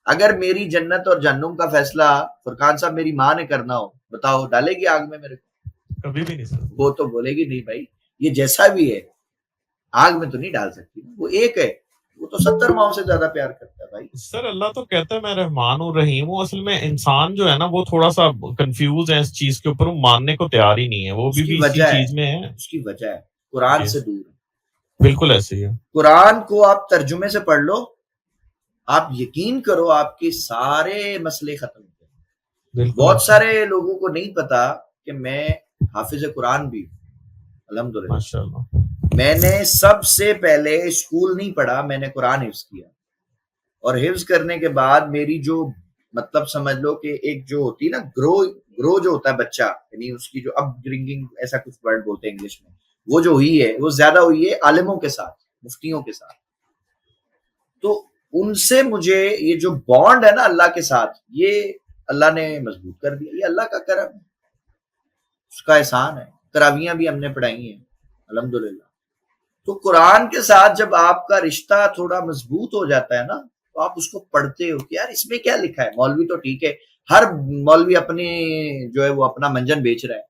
अगर मेरी जन्नत और जहन्नुम का फैसला फुरकान साहब मेरी माँ ने करना हो, बताओ डालेगी आग में मेरे को? कभी भी नहीं सर। वो तो बोलेगी नहीं भाई, ये जैसा भी है आग में तो नहीं डाल सकती, वो एक है, वो तो 70 माओ से ज्यादा प्यार करता है भाई। सर अल्लाह तो कहता है मैं रहमान और रहीम हूँ, असल में इंसान जो है ना वो थोड़ा सा कंफ्यूज है इस चीज के ऊपर, वो मानने को तैयार ही नहीं है, वो भी इसी चीज में है। उसकी वजह है कुरान जी से सर, दूर है। बिल्कुल ऐसे ही है। कुरान को आप तर्जुमे से पढ़ लो, आप यकीन करो आपके सारे मसले खत्म हो गए। बिल्कुल बहुत ऐसे ही। सारे लोगों को नहीं पता कि मैं हाफिज कुरान भी हूं, अल्हम्दुलिल्लाह। माशाल्लाह। मैंने सबसे पहले स्कूल नहीं पढ़ा, मैंने कुरान हिफ्ज किया, और हिफ्ज करने के बाद मेरी जो, मतलब समझ लो कि एक जो होती है ना ग्रो जो होता है बच्चा, यानी उसकी जो अपब्रिंगिंग, ऐसा कुछ वर्ड बोलते हैं इंग्लिश में, वो जो हुई है वो ज्यादा हुई है आलिमों के साथ, मुफ्तियों के साथ। तो उनसे मुझे ये जो बॉन्ड है ना अल्लाह के साथ, ये अल्लाह ने मजबूत कर दिया, ये अल्लाह का करम है, उसका एहसान है। तरावियां भी हमने पढ़ाई हैं अल्हम्दुलिल्लाह। तो कुरान के साथ जब आपका रिश्ता थोड़ा मजबूत हो जाता है ना, तो आप उसको पढ़ते हो कि यार इसमें क्या लिखा है। मौलवी तो ठीक है, हर मौलवी अपने जो है वो अपना मंजन बेच रहा है,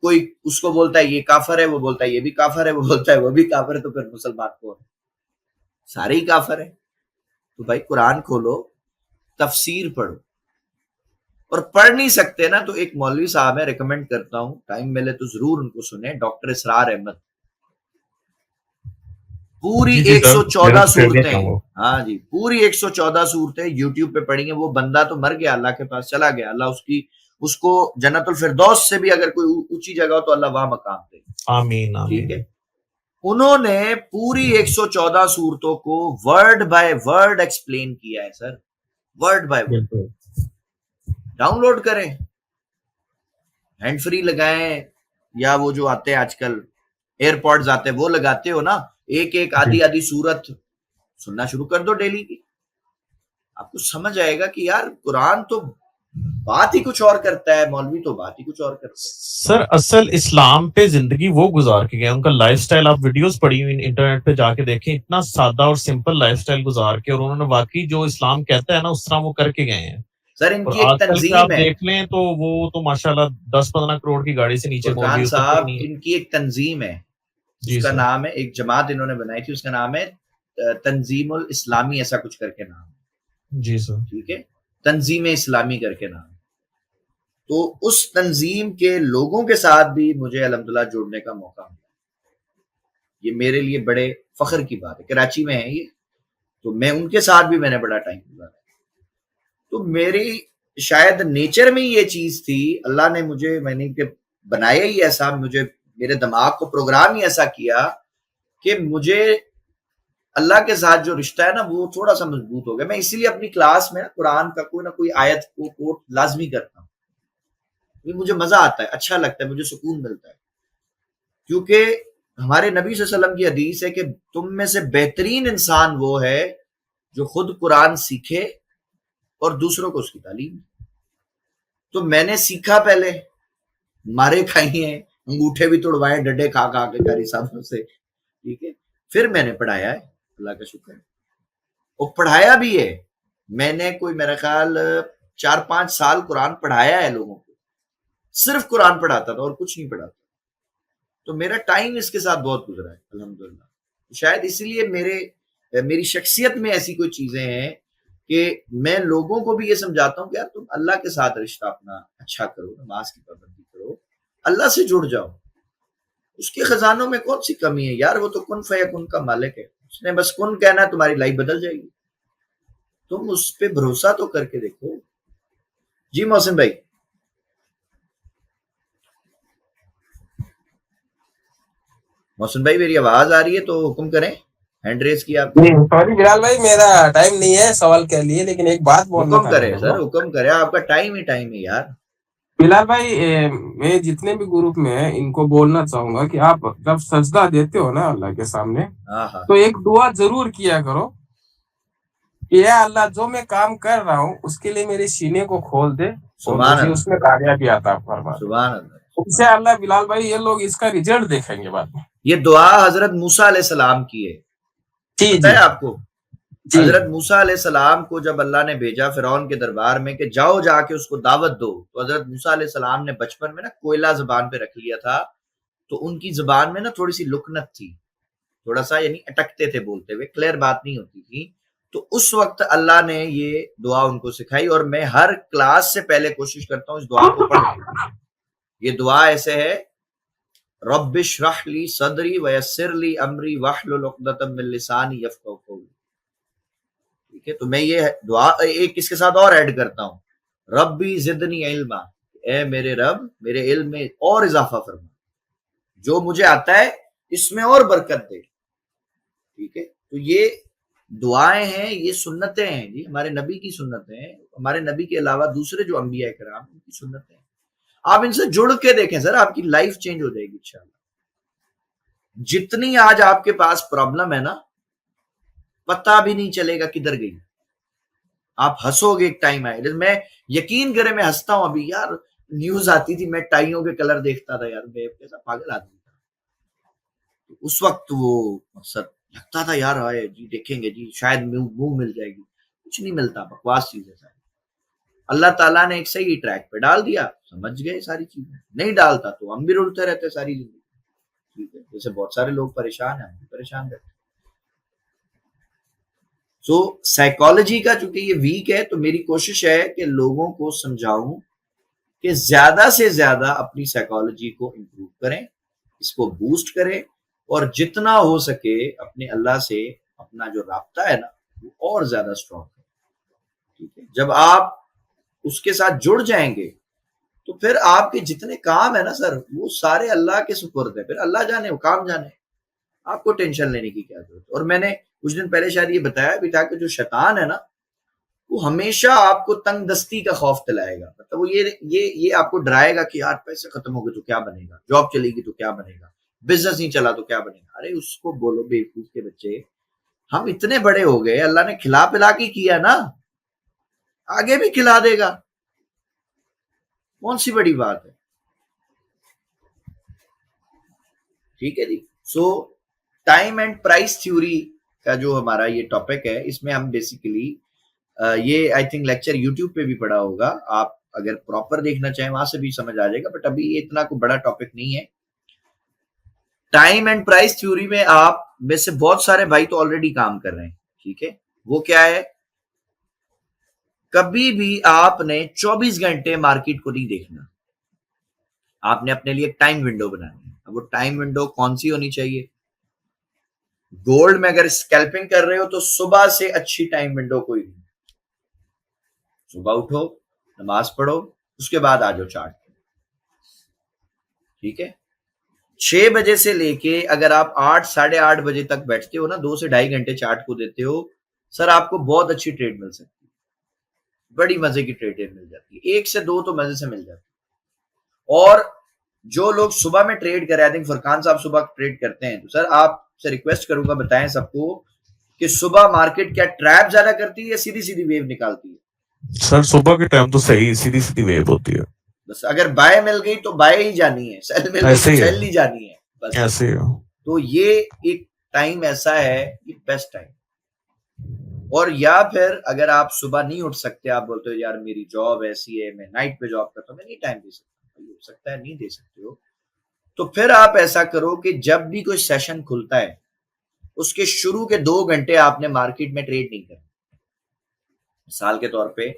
कोई उसको बोलता है ये काफर है, वो बोलता है ये भी काफर है, वो बोलता है वो भी काफर है, तो फिर मुसलमान कौन है? सारे ही काफर है। तो भाई कुरान खोलो, तफसीर पढ़ो, और पढ़ नहीं सकते ना तो एक मौलवी साहब है, रिकमेंड करता हूं, टाइम मिले तो जरूर उनको सुने, डॉक्टर इसरार अहमद। पूरी जी जी सर, मेरा 114 तो फेवरेट है सूरतें, वो। हाँ जी, पूरी 114 सूरतें यूट्यूब पे पढ़ी हैं। वो बंदा तो मर गया, अल्लाह के पास चला गया, अल्लाह उसको जन्नतुल फिरदौस से भी अगर कोई ऊंची जगह हो तो अल्लाह वहां मकाम दे। आमीन ठीक है, आमीन। उन्होंने पूरी 114 सूरतों को वर्ड बाय वर्ड एक्सप्लेन किया है सर, वर्ड बाय वर्ड। बिल्कुल। डाउनलोड करें, हैंड फ्री लगाएं, या वो जो आते हैं आजकल एयरपॉड्स आते हैं वो लगाते हो ना, एक एक आधी आधी सूरत सुनना शुरू कर दो डेली की, आपको समझ आएगा कि यार कुरान तो बात ही कुछ और करता है, मौलवी तो बात ही कुछ और करते हैं। सर असल इस्लाम पे जिंदगी वो गुजार के गए, उनका लाइफस्टाइल आप वीडियोस पढ़ी हुई इंटरनेट पे जाके देखें, इतना सादा और सिंपल लाइफस्टाइल गुजार के, और उन्होंने वाकई जो इस्लाम कहता है ना उस तरह वो करके गए हैं। सर और इनकी एक आजकल के आप तंजीम है, देख लें तो वो तो माशाल्लाह 10-15 करोड़ की गाड़ी से नीचे मौलवी फुरकान उतरते ही साहब नहीं है। इनकी एक तंजीम है, जी उसका सर। नाम है, एक जमात इन्होंने बनाई थी, उसका नाम है तंजीमुल इस्लामी, ऐसा कुछ करके नाम। जी सर। ठीक है, तंजीम इस्लामी करके नाम। तो उस तंजीम के लोगों के साथ भी मुझे अल्हम्दुलिल्लाह जुड़ने का मौका मिला। ये मेरे लिए बड़े फख्र की बात है। कराची में है ये, तो मैं उनके साथ भी मैंने बड़ा टाइम गुजारा। तो मेरी शायद नेचर में ये चीज थी, अल्लाह ने मुझे, मैंने के बनाया ही ऐसा, मुझे मेरे दिमाग को प्रोग्राम ही ऐसा किया कि मुझे अल्लाह के साथ जो रिश्ता है ना वो थोड़ा सा मजबूत हो गया। मैं इसीलिए अपनी क्लास में कुरान का कोई ना कोई आयत को कोट लाजमी करता हूँ। ये मुझे मजा आता है, अच्छा लगता है, मुझे सुकून मिलता है, क्योंकि हमारे नबी सल्लल्लाहु अलैहि वसल्लम की हदीस है कि तुम में से बेहतरीन इंसान वो है जो खुद कुरान सीखे और दूसरों को उसकी तालीम दे। तो मैंने सीखा, पहले मारे खाई हैं, अंगूठे भी तोड़वाए डड्डे खा खा के कारी साहबों से, ठीक है। फिर मैंने पढ़ाया है, अल्लाह का शुक्र है, और पढ़ाया भी है। मैंने कोई मेरा ख्याल 4-5 साल कुरान पढ़ाया है लोगों को, सिर्फ कुरान पढ़ाता था और कुछ नहीं पढ़ाता। तो मेरा टाइम इसके साथ बहुत गुजरा है अल्हम्दुलिल्लाह। शायद इसलिए मेरी शख्सियत में ऐसी कोई चीजें हैं कि मैं लोगों को भी ये समझाता हूँ कि यार तुम अल्लाह के साथ रिश्ता अपना अच्छा करो, नमाज की पाबंदी करो, अल्लाह से जुड़ जाओ। उसके खजानों में कौन सी कमी है यार, वो तो कुन फयकुन का मालिक है, उसने बस कुन कहना है, तुम्हारी लाइफ बदल जाएगी। तुम उस पे भरोसा तो करके देखो। जी मोहसिन भाई। मोहसिन भाई मेरी आवाज आ रही है तो हुक्म करें, हैंड रेज किया आपने। सॉरी बिलाल भाई, मेरा टाइम नहीं है सवाल के लिए, लेकिन एक बात बोलना हुक्म था करे मेरे सर, को। हुक्म करे, आपका टाइम ही टाइम है यार। बिलाल भाई, मैं जितने भी ग्रुप में है इनको बोलना चाहूंगा कि आप जब सजदा देते हो ना अल्लाह के सामने, हाँ हाँ तो एक दुआ जरूर किया करो कि या अल्लाह, जो मैं काम कर रहा हूँ उसके लिए मेरे सीने को खोल दे और सुभान मुझे अल्लाह, उसमें कामयाबी आता फरमा दे। सुभान अल्लाह। उससे अल्लाह बिलाल भाई, ये लोग इसका रिजल्ट देखेंगे बाद में। ये दुआ हजरत मूसा अलैहिस्सलाम की है, जी पता जी है आपको? जी हजरत मूसा अलैहिस्सलाम को जब अल्लाह ने भेजा फिरौन के दरबार में कि जाओ जाके उसको दावत दो, तो हजरत मूसा अलैहिस्सलाम ने बचपन में ना कोयला जबान पे रख लिया था, तो उनकी जबान में ना थोड़ी सी लुकनत थी, थोड़ा सा यानी अटकते थे बोलते हुए, क्लियर बात नहीं होती थी। तो उस वक्त अल्लाह ने ये दुआ उनको सिखाई, और मैं हर क्लास से पहले कोशिश करता हूँ इस दुआ को पढ़ूं। ये दुआ ऐसे है, रब्बिश्रह ली सदरी वयस्सिर ली अमरी वहलुल उक़दतम मिन लिसानी यफ़क़हू क़ौली। ठीक है, तो मैं ये दुआ एक इसके साथ और ऐड करता हूँ, रब्बी ज़िदनी इल्मा, ए मेरे रब मेरे इल्म में और इजाफा फरमा, जो मुझे आता है इसमें और बरकत दे। ठीक है, तो ये दुआएं हैं, ये सुन्नतें हैं जी, हमारे नबी की सुन्नतें हैं, हमारे नबी के अलावा दूसरे जो अंबिया कराम उनकी सुन्नतें हैं। आप इनसे जुड़ के देखें सर, आपकी लाइफ चेंज हो जाएगी इंशाल्लाह। जितनी आज आपके पास प्रॉब्लम है ना, पता भी नहीं चलेगा किधर गई। आप हंसोगे एक टाइम आए, मैं यकीन करे मैं हंसता हूं अभी यार, न्यूज आती थी मैं टाइयों के कलर देखता था यार, मैं कैसा पागल आदमी था। तो उस वक्त वो मकसद लगता था यार, आए जी देखेंगे जी शायद मुंह मिल जाएगी, कुछ नहीं मिलता, बकवास चीज है सारी। अल्लाह ताला ने एक सही ट्रैक पे डाल दिया, समझ गए सारी चीजें, नहीं डालता तो हम भी रुलते रहते सारी जिंदगी। ठीक है, जैसे बहुत सारे लोग परेशान हैं, हम भी परेशान रहते। सो साइकोलॉजी का चूंकि ये वीक है, तो मेरी कोशिश है कि लोगों को समझाऊं कि ज्यादा से ज्यादा अपनी साइकोलॉजी को इम्प्रूव करें, इसको बूस्ट करें, और जितना हो सके अपने अल्लाह से अपना जो राब्ता है ना वो और ज्यादा स्ट्रॉन्ग करें। ठीक है, जब आप उसके साथ जुड़ जाएंगे तो फिर आपके जितने काम है ना सर, वो सारे अल्लाह के सुपुर्द है, फिर अल्लाह जाने वो काम जाने, आपको टेंशन लेने की क्या जरूरत। और मैंने कुछ दिन पहले शायद ये बताया भी था कि जो शैतान है ना, वो हमेशा आपको तंग दस्ती का खौफ दिलाएगा, मतलब वो ये आपको डराएगा कि यार पैसे खत्म हो गए तो क्या बनेगा, जॉब चलेगी तो क्या बनेगा, बिजनेस नहीं चला तो क्या बनेगा। अरे उसको बोलो बेवकूफ के बच्चे, हम इतने बड़े हो गए, अल्लाह ने खिला पिला के किया ना, आगे भी खिला देगा, कौन सी बड़ी बात है। ठीक है जी। So time and price theory का जो हमारा ये टॉपिक है, इसमें हम बेसिकली ये आई थिंक लेक्चर यूट्यूब पे भी पड़ा होगा, आप अगर प्रॉपर देखना चाहें वहां से भी समझ आ जाएगा, बट अभी ये इतना कोई बड़ा टॉपिक नहीं है। टाइम एंड प्राइस थ्योरी में आप में से बहुत सारे भाई तो ऑलरेडी काम कर रहे हैं। ठीक है, वो क्या है, कभी भी आपने 24 घंटे मार्केट को नहीं देखना, आपने अपने लिए टाइम विंडो बनानी है। अब वो टाइम विंडो कौन सी होनी चाहिए? गोल्ड में अगर स्कैल्पिंग कर रहे हो तो सुबह से अच्छी टाइम विंडो कोई नहीं। सुबह उठो, नमाज पढ़ो, उसके बाद आ जाओ चार्ट पे, ठीक है। 6 बजे से लेके अगर आप 8 साढ़े 8 बजे तक बैठते हो ना, 2 से ढाई घंटे चार्ट को देते हो, सर आपको बहुत अच्छी ट्रेड मिल सकती है, बड़ी मजे की ट्रेड मिल जाती है, 1 से 2 तो मजे से मिल जाती है। और जो लोग सुबह में ट्रेड करें, आई थिंक फरकान साहब सुबह ट्रेड करते हैं, तो सर आपसे रिक्वेस्ट करूंगा बताएं सबको कि सुबह मार्केट क्या ट्रैप ज्यादा करती है या सीधी सीधी वेव निकालती है? सर सुबह के टाइम तो सही सीधी सीधी वेव होती है, बस अगर बाय मिल गई तो बाय ही जानी है, सेल मिल गई ऐसे तो ही है। सेल ही जानी है, बस। ऐसे ही है। तो ये एक टाइम ऐसा है, ये बेस्ट टाइम। और या फिर अगर आप सुबह नहीं उठ सकते, आप बोलते हो यार मेरी जॉब ऐसी है, मैं नाइट पे जॉब करता हूँ, मैं नहीं टाइम दे सकता, हो सकता है नहीं दे सकते हो, तो फिर आप ऐसा करो कि जब भी कोई सेशन खुलता है उसके शुरू के 2 घंटे आपने मार्केट में ट्रेड नहीं करना। मिसाल के तौर पे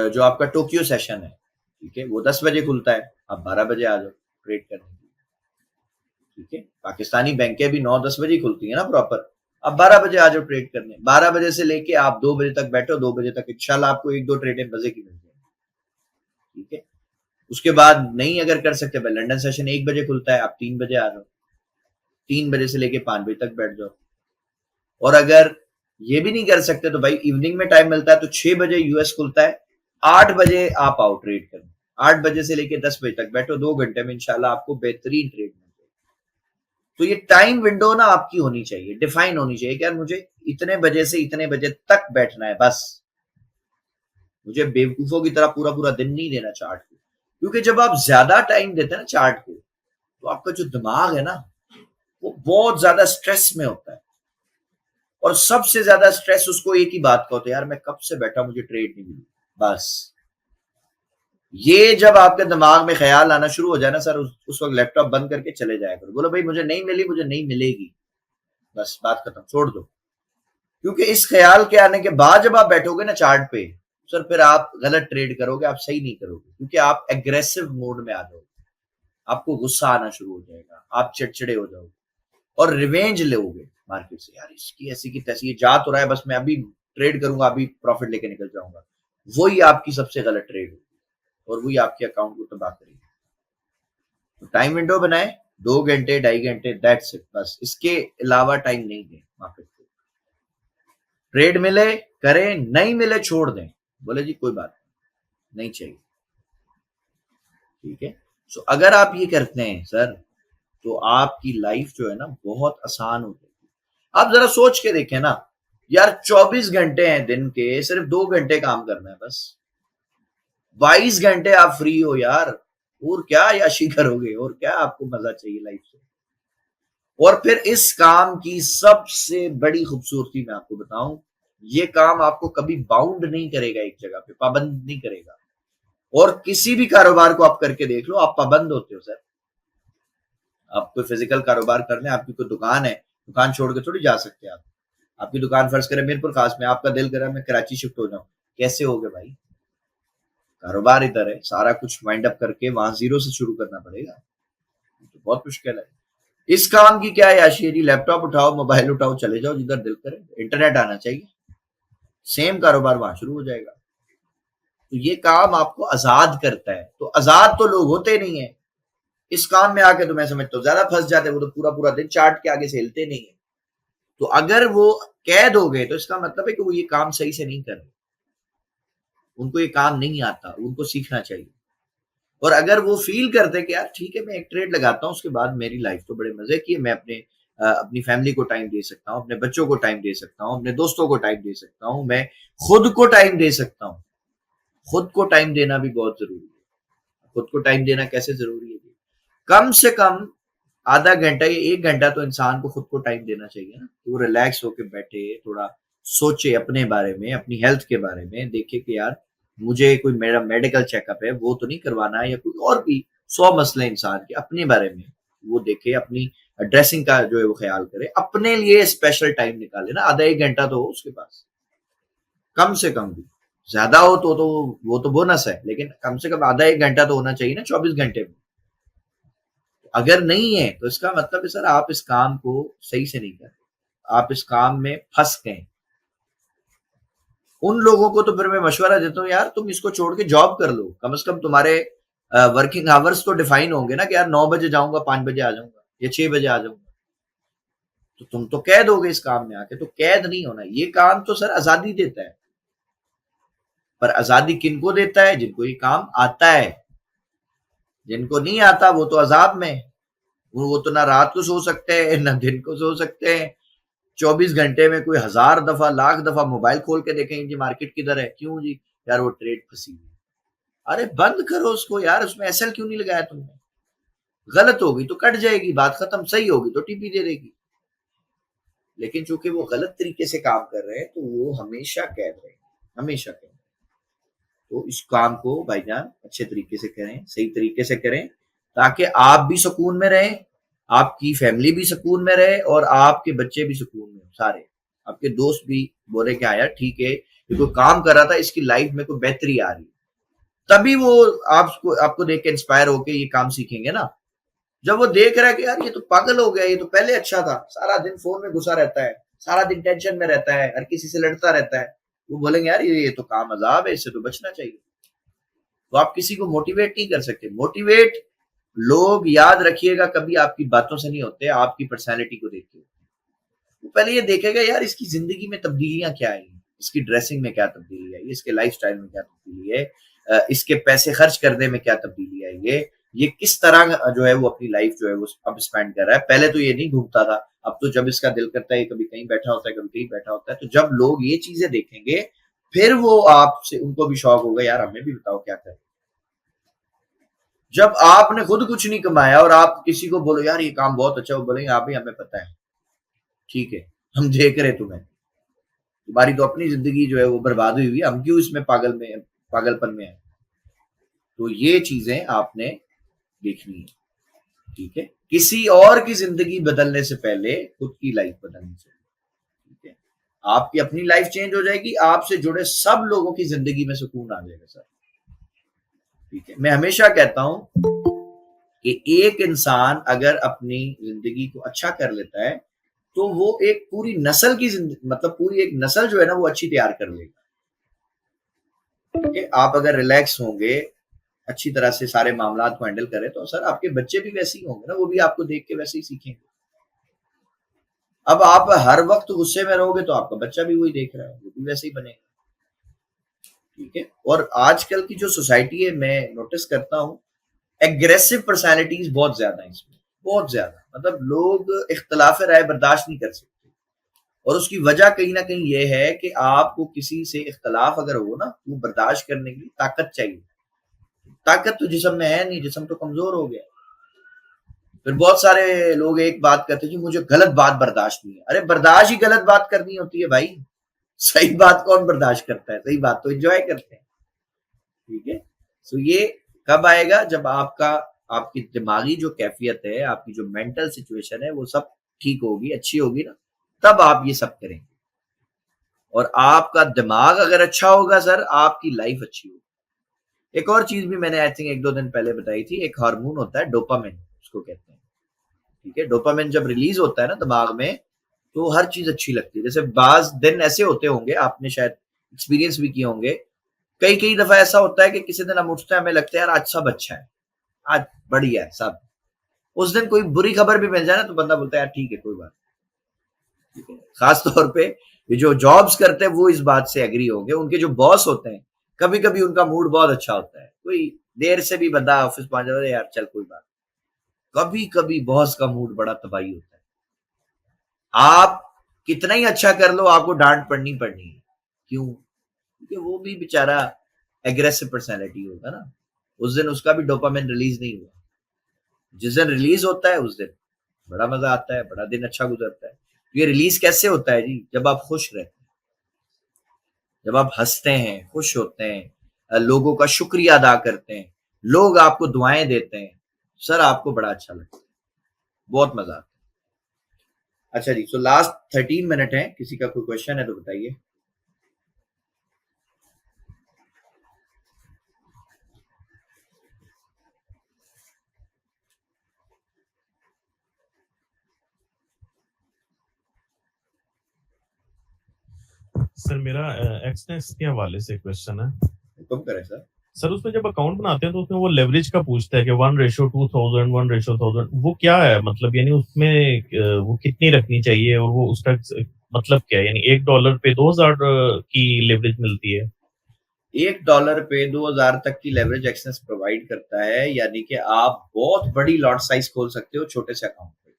जो आपका टोक्यो सेशन है, ठीक है, वो 10 बजे खुलता है, आप 12 बजे आ जाओ ट्रेड करने के लिए, ठीक है। पाकिस्तानी बैंकें भी 9-10 बजे खुलती है ना प्रॉपर, आप 12 बजे आ जाओ ट्रेड करने, 12 बजे से लेके आप 2 बजे तक बैठो, 2 बजे तक इंशाल्लाह आपको 1-2 ट्रेडें मजे की मिल जाएगी, ठीक है। उसके बाद नहीं अगर कर सकते, भाई लंदन सेशन 1 बजे खुलता है, आप 3 बजे आ जाओ, 3 बजे से लेके 5 बजे तक बैठ जाओ। और अगर ये भी नहीं कर सकते तो भाई इवनिंग में टाइम मिलता है तो 6 बजे यूएस खुलता है, 8 बजे आप आओ ट्रेड करने, 8 बजे से लेके 10 बजे तक बैठो, 2 घंटे में इंशाल्लाह आपको बेहतरीन ट्रेड मिल जाएगी। तो ये टाइम विंडो ना आपकी होनी चाहिए, डिफाइन होनी चाहिए कि यार मुझे इतने बजे से इतने बजे तक बैठना है, बस। मुझे बेवकूफों की तरह पूरा पूरा दिन नहीं देना चार्ट को, क्योंकि जब आप ज्यादा टाइम देते हैं ना चार्ट को, तो आपका जो दिमाग है ना वो बहुत ज्यादा स्ट्रेस में होता है, और सबसे ज्यादा स्ट्रेस उसको एक ही बात का होता है, यार मैं कब से बैठा, मुझे ट्रेड नहीं मिली, बस। ये जब आपके दिमाग में ख्याल आना शुरू हो जाए ना सर, उस वक्त लैपटॉप बंद करके चले जाया करो, बोलो भाई मुझे नहीं मिली, मुझे नहीं मिलेगी, बस बात खत्म, छोड़ दो। क्योंकि इस ख्याल के आने के बाद जब आप बैठोगे ना चार्ट पे, सर फिर आप गलत ट्रेड करोगे, आप सही नहीं करोगे, क्योंकि आप एग्रेसिव मोड में आ जाओगे, आपको गुस्सा आना शुरू हो जाएगा, आप चिड़चिड़े हो जाओगे और रिवेंज लोगे मार्केट से, यार इसकी ऐसी की तैसी, ये जा तो रहा है, बस मैं अभी ट्रेड करूंगा, अभी प्रॉफिट लेके निकल जाऊंगा। वही आपकी सबसे गलत ट्रेड होगी और वही आपके अकाउंट को तबाह करेगी। तो टाइम विंडो बनाए, 2 घंटे 2.5 घंटे, दैट्स इट, बस। इसके अलावा टाइम नहीं दें मार्केट को। ट्रेड मिले करें, नहीं मिले छोड़ दें, बोले जी कोई बात नहीं चाहिए, ठीक है। सो अगर आप ये करते हैं सर, तो आपकी लाइफ जो है ना बहुत आसान हो जाएगी। आप जरा सोच के देखें ना यार, 24 घंटे हैं दिन के, सिर्फ 2 घंटे काम करना है बस, 22 घंटे आप फ्री हो यार, और क्या याशी करोगे, और क्या आपको मजा चाहिए लाइफ से। और फिर इस काम की सबसे बड़ी खूबसूरती मैं आपको बताऊं, ये काम आपको कभी बाउंड नहीं करेगा, एक जगह पे पाबंद नहीं करेगा। और किसी भी कारोबार को आप करके देख लो, आप पाबंद होते हो सर। आप कोई फिजिकल कारोबार कर रहे हैं, आपकी कोई दुकान है, दुकान छोड़ के थोड़ी जा सकते आप। आपकी दुकान फर्ज करें मीरपुर खास में, आपका दिल करे मैं कराची शिफ्ट हो जाऊं, कैसे होगे भाई? कारोबार इधर है, सारा कुछ वाइंड अप करके वहां जीरो से शुरू करना पड़ेगा, तो बहुत मुश्किल है। इस काम की क्या याशी है जी, लैपटॉप उठाओ, मोबाइल उठाओ, चले जाओ जिधर दिल करे, इंटरनेट आना चाहिए, सेम कारोबार वहां शुरू हो जाएगा। तो ये काम आपको आजाद करता है। तो आजाद तो लोग होते नहीं है, इस काम में आके तो मैं समझता हूँ ज्यादा फंस जाते हैं, वो तो पूरा पूरा दिन चार्ट के आगे से हिलते नहीं है। तो अगर वो कैद हो गए तो इसका मतलब है कि वो ये काम सही से नहीं कर रहे, उनको ये काम नहीं आता, उनको सीखना चाहिए। और अगर वो फील करते कि यार ठीक है मैं एक ट्रेड लगाता हूँ, उसके बाद मेरी लाइफ तो बड़े मजे की है, मैं अपनी फैमिली को टाइम दे सकता हूँ, अपने बच्चों को टाइम दे सकता हूँ, अपने दोस्तों को टाइम दे सकता हूँ, मैं खुद को टाइम दे सकता हूँ। खुद को टाइम देना भी बहुत जरूरी है। खुद को टाइम देना कैसे जरूरी है? कम से कम आधा घंटा या 1 घंटा तो इंसान को खुद को टाइम देना चाहिए ना, कि वो रिलैक्स होके बैठे, थोड़ा सोचे अपने बारे में, अपनी हेल्थ के बारे में, देखे कि यार मुझे कोई मेरा मेडिकल चेकअप है वो तो नहीं करवाना है, या कोई और भी 100 मसले इंसान के अपने बारे में वो देखे, अपनी ड्रेसिंग का जो है वो ख्याल करे, अपने लिए स्पेशल टाइम निकाले ना, आधा 1 घंटा तो हो उसके पास कम से कम भी। ज्यादा हो तो वो तो बोनस है, लेकिन कम से कम आधा 1 घंटा तो होना चाहिए ना 24 घंटे में। अगर नहीं है तो इसका मतलब है सर आप इस काम को सही से नहीं कर रहे, आप इस काम में फंस गए। उन लोगों को तो फिर मैं मशवरा देता हूँ यार तुम इसको छोड़ के जॉब कर लो, कम से कम तुम्हारे वर्किंग आवर्स तो डिफाइन होंगे ना कि यार 9 बजे जाऊंगा, 5 बजे आ जाऊंगा या 6 बजे आ जाऊंगा। तो तुम तो कैद हो गए इस काम में आके, तो कैद नहीं होना। ये काम तो सर आजादी देता है, पर आजादी किनको देता है? जिनको ये काम आता है। जिनको नहीं आता वो तो अजाब में, वो तो ना रात को सो सकते हैं ना दिन को सो सकते हैं। 24 घंटे में कोई 1000 दफा, लाख दफा मोबाइल खोल के देखेंगे जी मार्केट किधर है, क्यों जी? यार वो ट्रेड फंसी हुई। अरे बंद करो उसको यार, उसमें एसएल क्यों नहीं लगाया तुमने? गलत होगी तो कट जाएगी, बात खत्म। सही होगी तो टीपी दे देगी। लेकिन चूंकि वो गलत तरीके से काम कर रहे हैं तो वो हमेशा कैद रहेंगे, हमेशा कैद। तो इस काम को भाईजान अच्छे तरीके से करें, सही तरीके से करें, ताकि आप भी सुकून में रहें, आपकी फैमिली भी सुकून में रहे और आपके बच्चे भी सुकून में, सारे आपके दोस्त भी बोले कि हाँ यार ठीक है, ये कोई काम कर रहा था, इसकी लाइफ में कोई बेहतरी आ रही, तभी वो आपको देख के इंस्पायर होके ये काम सीखेंगे ना। जब वो देख रहा है कि यार ये तो पागल हो गया, ये तो पहले अच्छा था, सारा दिन फोन में घुसा रहता है, सारा दिन टेंशन में रहता है, हर किसी से लड़ता रहता है, वो बोलेंगे यार ये तो काम अजाब है, इससे तो बचना चाहिए। तो आप किसी को मोटिवेट नहीं कर सकते। मोटिवेट लोग, याद रखिएगा, कभी आपकी बातों से नहीं होते, आपकी पर्सनैलिटी को देख के। वो पहले ये देखेगा यार इसकी जिंदगी में तब्दीलियां क्या आई, इसकी ड्रेसिंग में क्या तब्दीली आई, इसके लाइफस्टाइल में क्या तब्दीली है, इसके पैसे खर्च करने में क्या तब्दीली आई है, ये किस तरह जो है वो अपनी लाइफ जो है वो अब स्पेंड कर रहा है। पहले तो ये नहीं घूमता था, अब तो जब इसका दिल करता है कभी कहीं बैठा होता है, कभी कहीं बैठा होता है। तो जब लोग ये चीजें देखेंगे फिर वो आपसे, उनको भी शौक होगा यार हमें भी बताओ क्या करें। जब आपने खुद कुछ नहीं कमाया और आप किसी को बोलो यार ये काम बहुत अच्छा, वो बोलेंगे आप भी हमें पता है, ठीक है हम देख रहे तुम्हें, तुम्हारी तो अपनी जिंदगी जो है वो बर्बाद हुई हुई है, हम क्यों इसमें पागलपन में है। तो ये चीजें आपने देखनी है, ठीक है। किसी और की जिंदगी बदलने से पहले खुद की लाइफ बदलनी चाहिए, ठीक है। आपकी अपनी लाइफ चेंज हो जाएगी, आपसे जुड़े सब लोगों की जिंदगी में सुकून आ जाएगा सर, ठीक है। मैं हमेशा कहता हूं कि एक इंसान अगर अपनी जिंदगी को अच्छा कर लेता है तो वो एक पूरी नस्ल की जिंदगी, मतलब पूरी एक नस्ल जो है ना वो अच्छी तैयार कर लेगा, ठीक है। आप अगर रिलैक्स होंगे, अच्छी तरह से सारे मामला को हैंडल करें तो सर आपके बच्चे भी वैसे ही होंगे ना, वो भी आपको देख के वैसे ही सीखेंगे। अब आप हर वक्त गुस्से में रहोगे तो आपका बच्चा भी वही देख रहा है, वो भी वैसे ही बनेगा, ठीक है। और आजकल की जो सोसाइटी है मैं नोटिस करता हूँ एग्रेसिव पर्सनालिटीज बहुत ज्यादा है इसमें, बहुत ज्यादा। मतलब लोग इख्तलाफ राय बर्दाश्त नहीं कर सकते, और उसकी वजह कहीं ना कहीं ये है कि आपको किसी से इख्तलाफ अगर हो ना, वो बर्दाश्त करने के लिए ताकत चाहिए। ताकत तो जिस्म में है नहीं, जिस्म तो कमजोर हो गया। फिर बहुत सारे लोग एक बात कहते हैं कि मुझे गलत बात बर्दाश्त नहीं है। अरे बर्दाश्त ही गलत बात करनी होती है भाई, सही बात कौन बर्दाश्त करता है? सही बात तो एंजॉय करते हैं, ठीक है। सो ये कब आएगा? जब आपकी दिमागी जो कैफियत है, आपकी जो मेंटल सिचुएशन है वो सब ठीक होगी, अच्छी होगी ना, तब आप ये सब करेंगे। और आपका दिमाग अगर अच्छा होगा सर, आपकी लाइफ अच्छी होगी। एक और चीज भी मैंने आई थिंक 1-2 दिन पहले बताई थी, एक हार्मोन होता है डोपामिन, उसको कहते हैं, ठीक है। डोपामिन जब रिलीज होता है ना दिमाग में तो हर चीज अच्छी लगती है। जैसे बाज दिन ऐसे होते होंगे, आपने शायद एक्सपीरियंस भी किए होंगे, कई कई दफा ऐसा होता है कि किसी दिन हम उठते हैं, हमें लगता है यार आज सब अच्छा है, आज बढ़िया है सब। उस दिन कोई बुरी खबर भी मिल जाए ना तो बंदा बोलता है यार ठीक है कोई बात, ठीक है। खास तौर पे ये जो जॉब्स करते हैं वो इस बात से एग्री होंगे, उनके जो बॉस होते हैं कभी कभी उनका मूड बहुत अच्छा होता है, कोई देर से भी बंदा ऑफिस पहुंच जाए यार चल कोई बात। कभी कभी बॉस का मूड बड़ा तबाही होता है, आप कितना ही अच्छा कर लो आपको डांट पड़नी है। क्यों? क्योंकि वो भी बेचारा एग्रेसिव पर्सनैलिटी होगा ना, उस दिन उसका भी डोपामिन रिलीज नहीं हुआ। जिस दिन रिलीज होता है उस दिन बड़ा मजा आता है, बड़ा दिन अच्छा गुजरता है। ये रिलीज कैसे होता है जी? जब आप खुश रहते हैं, जब आप हंसते हैं, खुश होते हैं, लोगों का शुक्रिया अदा करते हैं, लोग आपको दुआएं देते हैं, सर आपको बड़ा अच्छा लगता है, बहुत मजा आता है। अच्छा जी, सो लास्ट 13 मिनट है, किसी का कोई क्वेश्चन है तो बताइए। सर मेरा एक्सनेस के हवाले से क्वेश्चन है। हुक्म करें सर। सर उसमें जब अकाउंट बनाते हैं तो उसमें वो लेवरेज का पूछता है कि 1:2000 1:1000 वो क्या है मतलब यानी उसमें वो कितनी रखनी चाहिए और वो उसका मतलब क्या है यानी $1 पे 2000 की लेवरेज मिलती है। $1 पे 2000 तक की लेवरेज एक्सेस प्रोवाइड करता है, यानी कि आप बहुत बड़ी लॉट साइज खोल सकते हो छोटे से अकाउंट पे।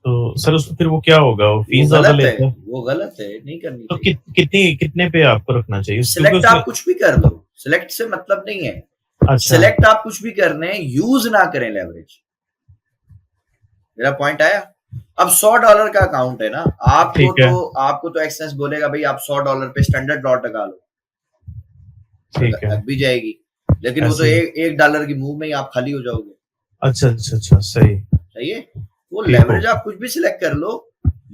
तो सर उसमें फिर वो क्या होगा, वो वो फीस ज्यादा गलत है, लेता है? वो गलत है, नहीं करनी तो चाहिए। कितने पे आपको रखना चाहिए? क्योंकि सिलेक्ट उसमें आप कुछ भी कर लो, सिलेक्ट से मतलब नहीं है। अच्छा सिलेक्ट आप कुछ भी करने, यूज ना करें लेवरेज। मेरा पॉइंट आया? अब $100 का अकाउंट है ना, ठीक है आपको तो एक्सेस बोलेगा भाई आप $100 पे स्टैंडर्ड लॉट लगा लो, ठीक है लग भी जाएगी, लेकिन वो तो ऐसे एक $1 की मूव में ही आप खाली हो जाओगे। अच्छा सही सही है? वो ठीक हो लेवरेज आप कुछ भी सिलेक्ट कर लो,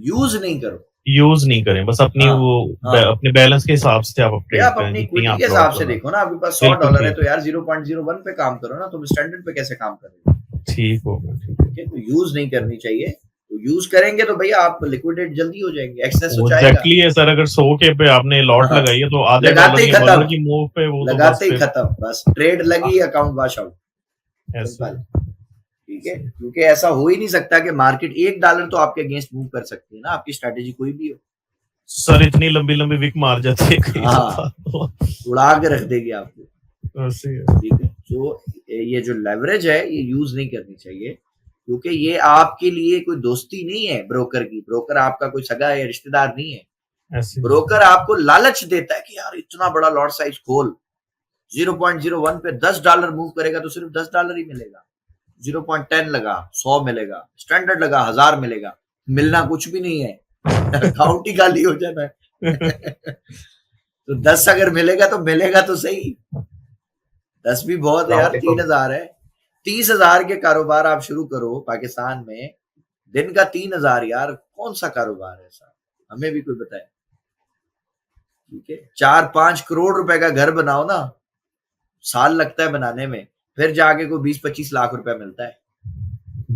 यूज नहीं करो। यूज नहीं करें, बस अपनी हाँ, वो हाँ। अपने बैलेंस के हिसाब से आप ये अपडेट आप करें अपनी जितनी इक्विटी आप के लॉट हिसाब से लगा। देखो ना, आपके पास बिल्कुल $100 है ठीक तो यार 0.01 पे काम करो ना, तुम स्टैंडर्ड पे कैसे काम करोगे? ठीक होगा ठीक ठीक है, तो यूज नहीं करनी चाहिए। तो यूज करेंगे तो भैया आप लिक्विडेट जल्दी हो जाएंगे, एक्सेस हो वो जाएगा। एग्जैक्टली है सर, अगर 100 के पे आपने लॉट हाँ, लगाई है तो आधे लगाते डॉलर ही या खत्म, $1 की मूव पे वो तो बस लगाते ही फिर खत्म, बस ट्रेड लगी, अकाउंट वॉश आउट, ऐसे सिंपल। ठीक है, क्योंकि ऐसा हो ही नहीं सकता कि मार्केट $1 तो आपके अगेंस्ट मूव कर सकती है ना, आपकी स्ट्रेटेजी कोई भी हो। सर इतनी लंबी लंबी विक मार जाती है कई हाँ, दफा उड़ा के रख देगी आपको। ऐसे ही है। ठीक है, तो ये जो लेवरेज है ये यूज नहीं करनी चाहिए, क्योंकि ये आपके लिए कोई दोस्ती नहीं है ब्रोकर की। ब्रोकर आपका कोई सगा या रिश्तेदार नहीं है। ऐसे ही ब्रोकर आपको लालच देता है कि यार इतना बड़ा लॉट साइज खोल, 0.01 पे $10 मूव करेगा तो सिर्फ $10 ही मिलेगा, 0.10 लगा 100 मिलेगा, स्टैंडर्ड लगा 1000 मिलेगा, मिलना कुछ भी नहीं है अकाउंट ही खाली हो जाना है तो 10 अगर मिलेगा तो मिलेगा तो सही, 10 भी बहुत है यार, 3000 है। 30,000 के कारोबार आप शुरू करो पाकिस्तान में, दिन का 3000 यार, कौन सा कारोबार है ऐसा, हमें भी कोई बताए। ठीक है, 4-5 करोड़ रुपए का घर बनाओ ना, साल लगता है बनाने में, फिर जाके को 20-25 लाख रुपया मिलता है।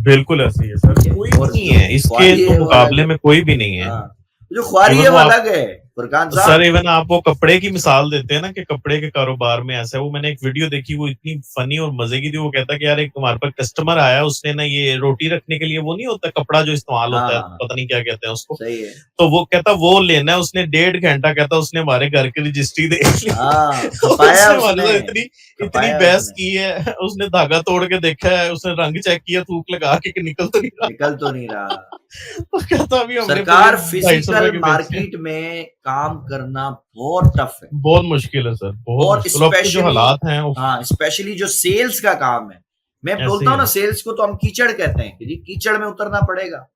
बिल्कुल ऐसे ही है सर, कोई और नहीं जो है इसके ख्वारी तो है वो अलग मुकाबले है। में, कोई भी नहीं है। हाँ, जो ख्वारी है इवन वो वो आप अलग है फुरकान सर साहब। इवन आप वो कपड़े की मिसाल देते हैं ना कि कपड़े के कारोबार में ऐसा है, वो मैंने एक वीडियो देखी, वो इतनी फनी और मजे की थी। वो कहता कि यार एक हमारे पास कस्टमर आया, उसने ना ये रोटी रखने के लिए वो नहीं होता कपड़ा जो इस्तेमाल हाँ होता है, हाँ हाँ, पता नहीं क्या कहते हैं उसको, सही है। तो वो कहता वो लेना है, उसने 1.5 घंटा कहता उसने हमारे घर की रजिस्ट्री देख ली हाँ, उसने खपाया हमारे साथ उसने, इतनी इतनी खपाया बहस उसने, की है, उसने धागा तोड़ के देखा है, उसने रंग चेक किया, थूक लगा के निकल तो नहीं रहा निकल तो नहीं रहा। तो कहता अभी हमने पूरे सरकार 250 रुपए फिजिकल के बेचे हैं। मार्केट में काम करना बहुत टफ है, बहुत मुश्किल है सर, बहुत और मुश्किल। अब तो जो स्पेशली, हालात हैं वो हाँ स्पेशली जो सेल्स का काम है, मैं ऐसे बोलता ही हूँ ना, है। सेल्स को तो हम कीचड़ कहते हैं कि जी कीचड़ में उतरना पड़ेगा।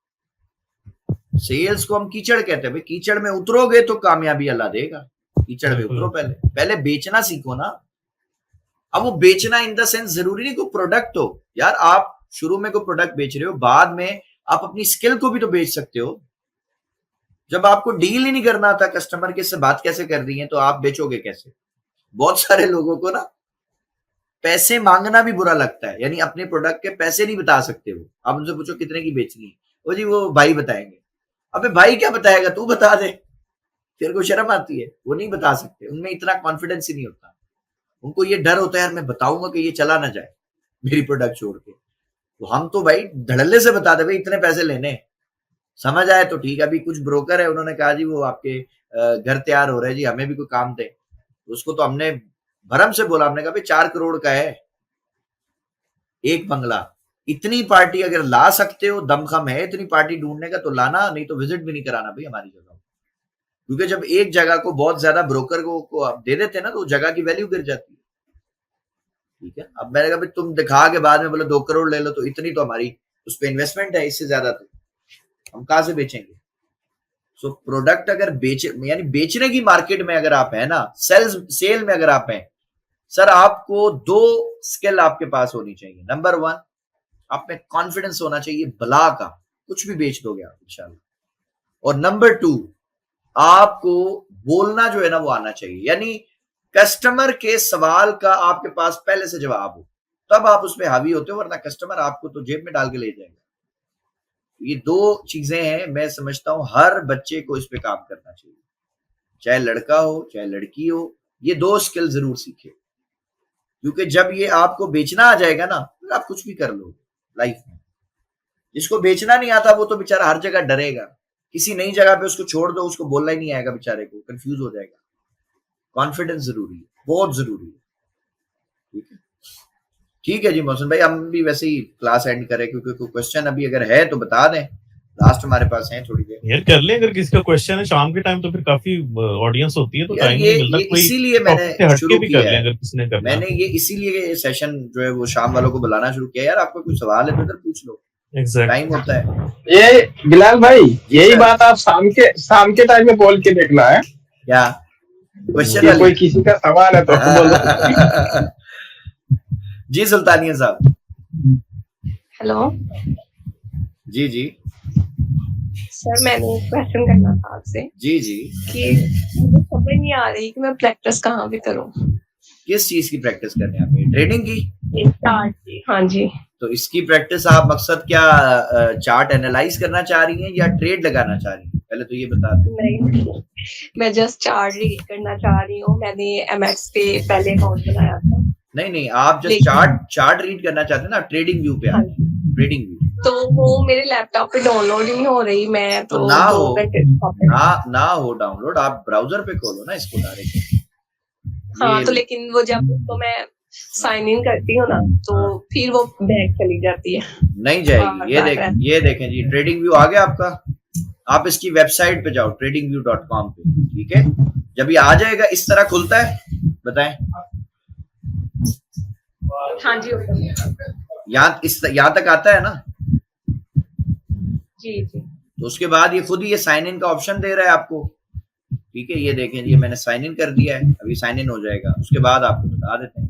सेल्स को हम कीचड़ कहते हैं, भाई कीचड़ में उतरोगे तो कामयाबी अल्लाह देगा, कीचड़ में बिल्कुल उतरो, पहले पहले बेचना सीखो ना। अब वो बेचना इन द सेंस जरूरी नहीं कोई प्रोडक्ट हो यार, आप शुरू में कोई प्रोडक्ट बेच रहे हो, बाद में आप अपनी स्किल को भी तो बेच सकते हो। जब आपको डील ही नहीं करना था, कस्टमर के से बात कैसे कर रही है, तो आप बेचोगे कैसे? बहुत सारे लोगों को ना पैसे मांगना भी बुरा लगता है, यानी अपने प्रोडक्ट के पैसे नहीं बता सकते वो। आप उनसे पूछो कितने की बेचनी है, वो जी वो भाई बताएंगे। अबे भाई क्या बताएगा, तू बता दे, तेरे को शर्म आती है? वो नहीं बता सकते, उनमें इतना कॉन्फिडेंस ही नहीं होता। उनको ये डर होता है यार मैं बताऊंगा कि ये चला ना जाए मेरी प्रोडक्ट छोड़ के। तो हम तो भाई धड़ल्ले से बता दे भाई इतने पैसे लेने, समझ आए तो ठीक है। अभी कुछ ब्रोकर है, उन्होंने कहा जी वो आपके घर तैयार हो रहे हैं जी, हमें भी कोई काम दे। उसको तो हमने भरम से बोला, हमने कहा भाई 4 करोड़ का है एक बंगला, इतनी पार्टी अगर ला सकते हो, दमखम है इतनी पार्टी ढूंढने का तो लाना, नहीं तो विजिट भी नहीं कराना भाई हमारी जगह। क्योंकि जब एक जगह को बहुत ज्यादा ब्रोकर को आप दे देते हैं ना, तो जगह की वैल्यू गिर जाती है। ठीक है, अब मैंने कहा भाई तुम दिखा के बाद में बोले 2 करोड़ ले लो, तो इतनी तो हमारी उस पर इन्वेस्टमेंट है, इससे ज्यादा तो हम कहां से बेचेंगे? सो प्रोडक्ट अगर बेचे, यानी बेचने की मार्केट में अगर आप है ना, सेल में अगर आप हैं सर, आपको 2 स्किल आपके पास होनी चाहिए। नंबर 1, आप में कॉन्फिडेंस होना चाहिए बला का, कुछ भी बेच दोगे आप इंशाल्लाह। और नंबर 2, आपको बोलना जो है ना वो आना चाहिए, यानी कस्टमर के सवाल का आपके पास पहले से जवाब हो, तब आप उसमें हावी होते हो, वरना कस्टमर आपको तो जेब में डाल के ले जाएगा। ये 2 चीजें हैं, मैं समझता हूं हर बच्चे को इस पे काम करना चाहिए। चाहे लड़का हो चाहे लड़की हो, ये 2 स्किल जरूर सीखे, क्योंकि जब ये आपको बेचना आ जाएगा ना, तो आप कुछ भी कर लोगे लाइफ में। जिसको बेचना नहीं आता वो तो बेचारा हर जगह डरेगा, किसी नई जगह पे उसको छोड़ दो, उसको बोलना ही नहीं आएगा, बेचारे को कंफ्यूज हो जाएगा। कॉन्फिडेंस जरूरी है, बहुत जरूरी है। ठीक है, ठीक है जी मोहसिन भाई, हम भी वैसे ही क्लास एंड करें, क्योंकि कोई क्वेश्चन अभी अगर है तो बता दें, लास्ट हमारे पास है थोड़ी देर। यार कर ले, अगर किसी का क्वेश्चन है शाम के टाइम तो फिर काफी ऑडियंस होती है, तो यार टाइम ये नहीं मिलता। कोई इसीलिए मैंने टॉपिक से हटके शुरू भी किया कर ले है, अगर किसी ने करना मैंने ये इसीलिए ये सेशन जो है वो शाम वालों को बुलाना शुरू किया। यार आपका कोई सवाल है तो इधर पूछ लो, एग्जैक्ट टाइम होता है। ये बिलाल भाई, यही सर। बात आप शाम के टाइम में बोल के देखना है क्या क्वेश्चन कि कोई वाली? किसी का सवाल है तो बोलो। जी सुल्तानिया साहब। हेलो जी जी सर, मैंने एक क्वेश्चन करना था आपसे जी जी। कि मुझे समझ नहीं आ रही कि मैं प्रैक्टिस कहाँ पे करूँ। किस चीज की प्रैक्टिस करनी है आपने? ट्रेडिंग की? चार्ट की। हाँ जी। तो इसकी प्रैक्टिस आप मकसद क्या चार्ट एनालाइज करना चाह रही हैं या ट्रेड लगाना चाह रही हैं? पहले तो ये बता दें। नहीं, मैं जस्ट चार्ट रीड करना चाह रही हूँ। मैंने एमएक्स पे पहले अकाउंट बनाया था। नहीं नहीं, आप जस्ट लेकिन- चार्ट रीड करना चाहते हैं ना, ट्रेडिंग व्यू पे हाँ आए। ट्रेडिंग व्यू तो वो मेरे लैपटॉप पे डाउनलोड ही नहीं हो रही। मैं तो तो ना 2 हो घंटे ना हो डाउनलोड, आप ब्राउजर पे खोलो ना इसको डायरेक्ट। हाँ, तो लेकिन वो जब उसको मैं साइन इन करती हूँ ना, तो फिर वो बैक चली जाती है। नहीं जाएगी। ये देखें जी, ट्रेडिंग व्यू आ गया आपका। आप इसकी वेबसाइट पे जाओ tradingview.com पे, ठीक है। जब ये आ जाएगा इस तरह खुलता है, बताएं। हाँ जी, यहाँ तक आता है ना? जी जी। तो उसके बाद ये खुद ही ये साइन इन का ऑप्शन दे रहा है आपको, ठीक है। ये देखें, ये मैंने साइन इन कर दिया है, अभी साइन इन हो जाएगा। उसके बाद आपको बता देते हैं,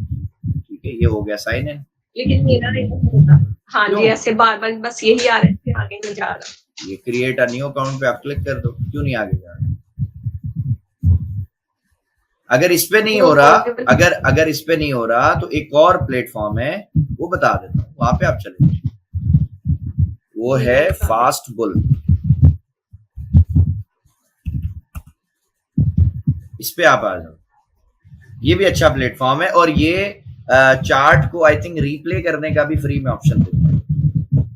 ठीक है। ये हो गया साइन इन। लेकिन मेरा नहीं होता। हाँ क्यों? जी, ऐसे बार बार बस यही आ रहा है, आगे नहीं जा रहा। ये क्रिएट अ न्यू अकाउंट पे आप क्लिक कर दो, क्यों नहीं आगे जा रहा? अगर इस पे नहीं हो रहा, अगर इस पे नहीं हो रहा तो एक और प्लेटफॉर्म है, वो बता देता हूँ, वहां पे आप चले जाइए। वो है फास्ट बुल। इस पे आप आ जाओ, ये भी अच्छा प्लेटफॉर्म है। और ये चार्ट को आई थिंक रिप्ले करने का भी फ्री में ऑप्शन देता है।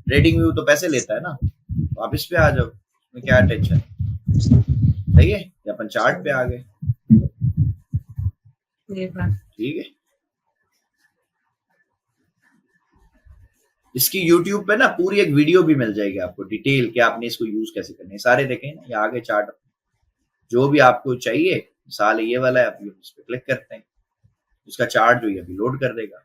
ट्रेडिंग व्यू तो पैसे लेता है ना, तो आप इस पे आ जाओ, इसमें क्या टेंशन। सही है, अपन चार्ट पे आ गए, ठीक है। इसकी YouTube पे ना पूरी एक वीडियो भी मिल जाएगी आपको, डिटेल कि आपने इसको यूज कैसे करना है। सारे देखें ना, ये आगे चार्ट जो भी आपको चाहिए, मिसाल ये वाला है, आप इस पे क्लिक करते हैं, उसका चार्ट जो है अभी लोड कर देगा।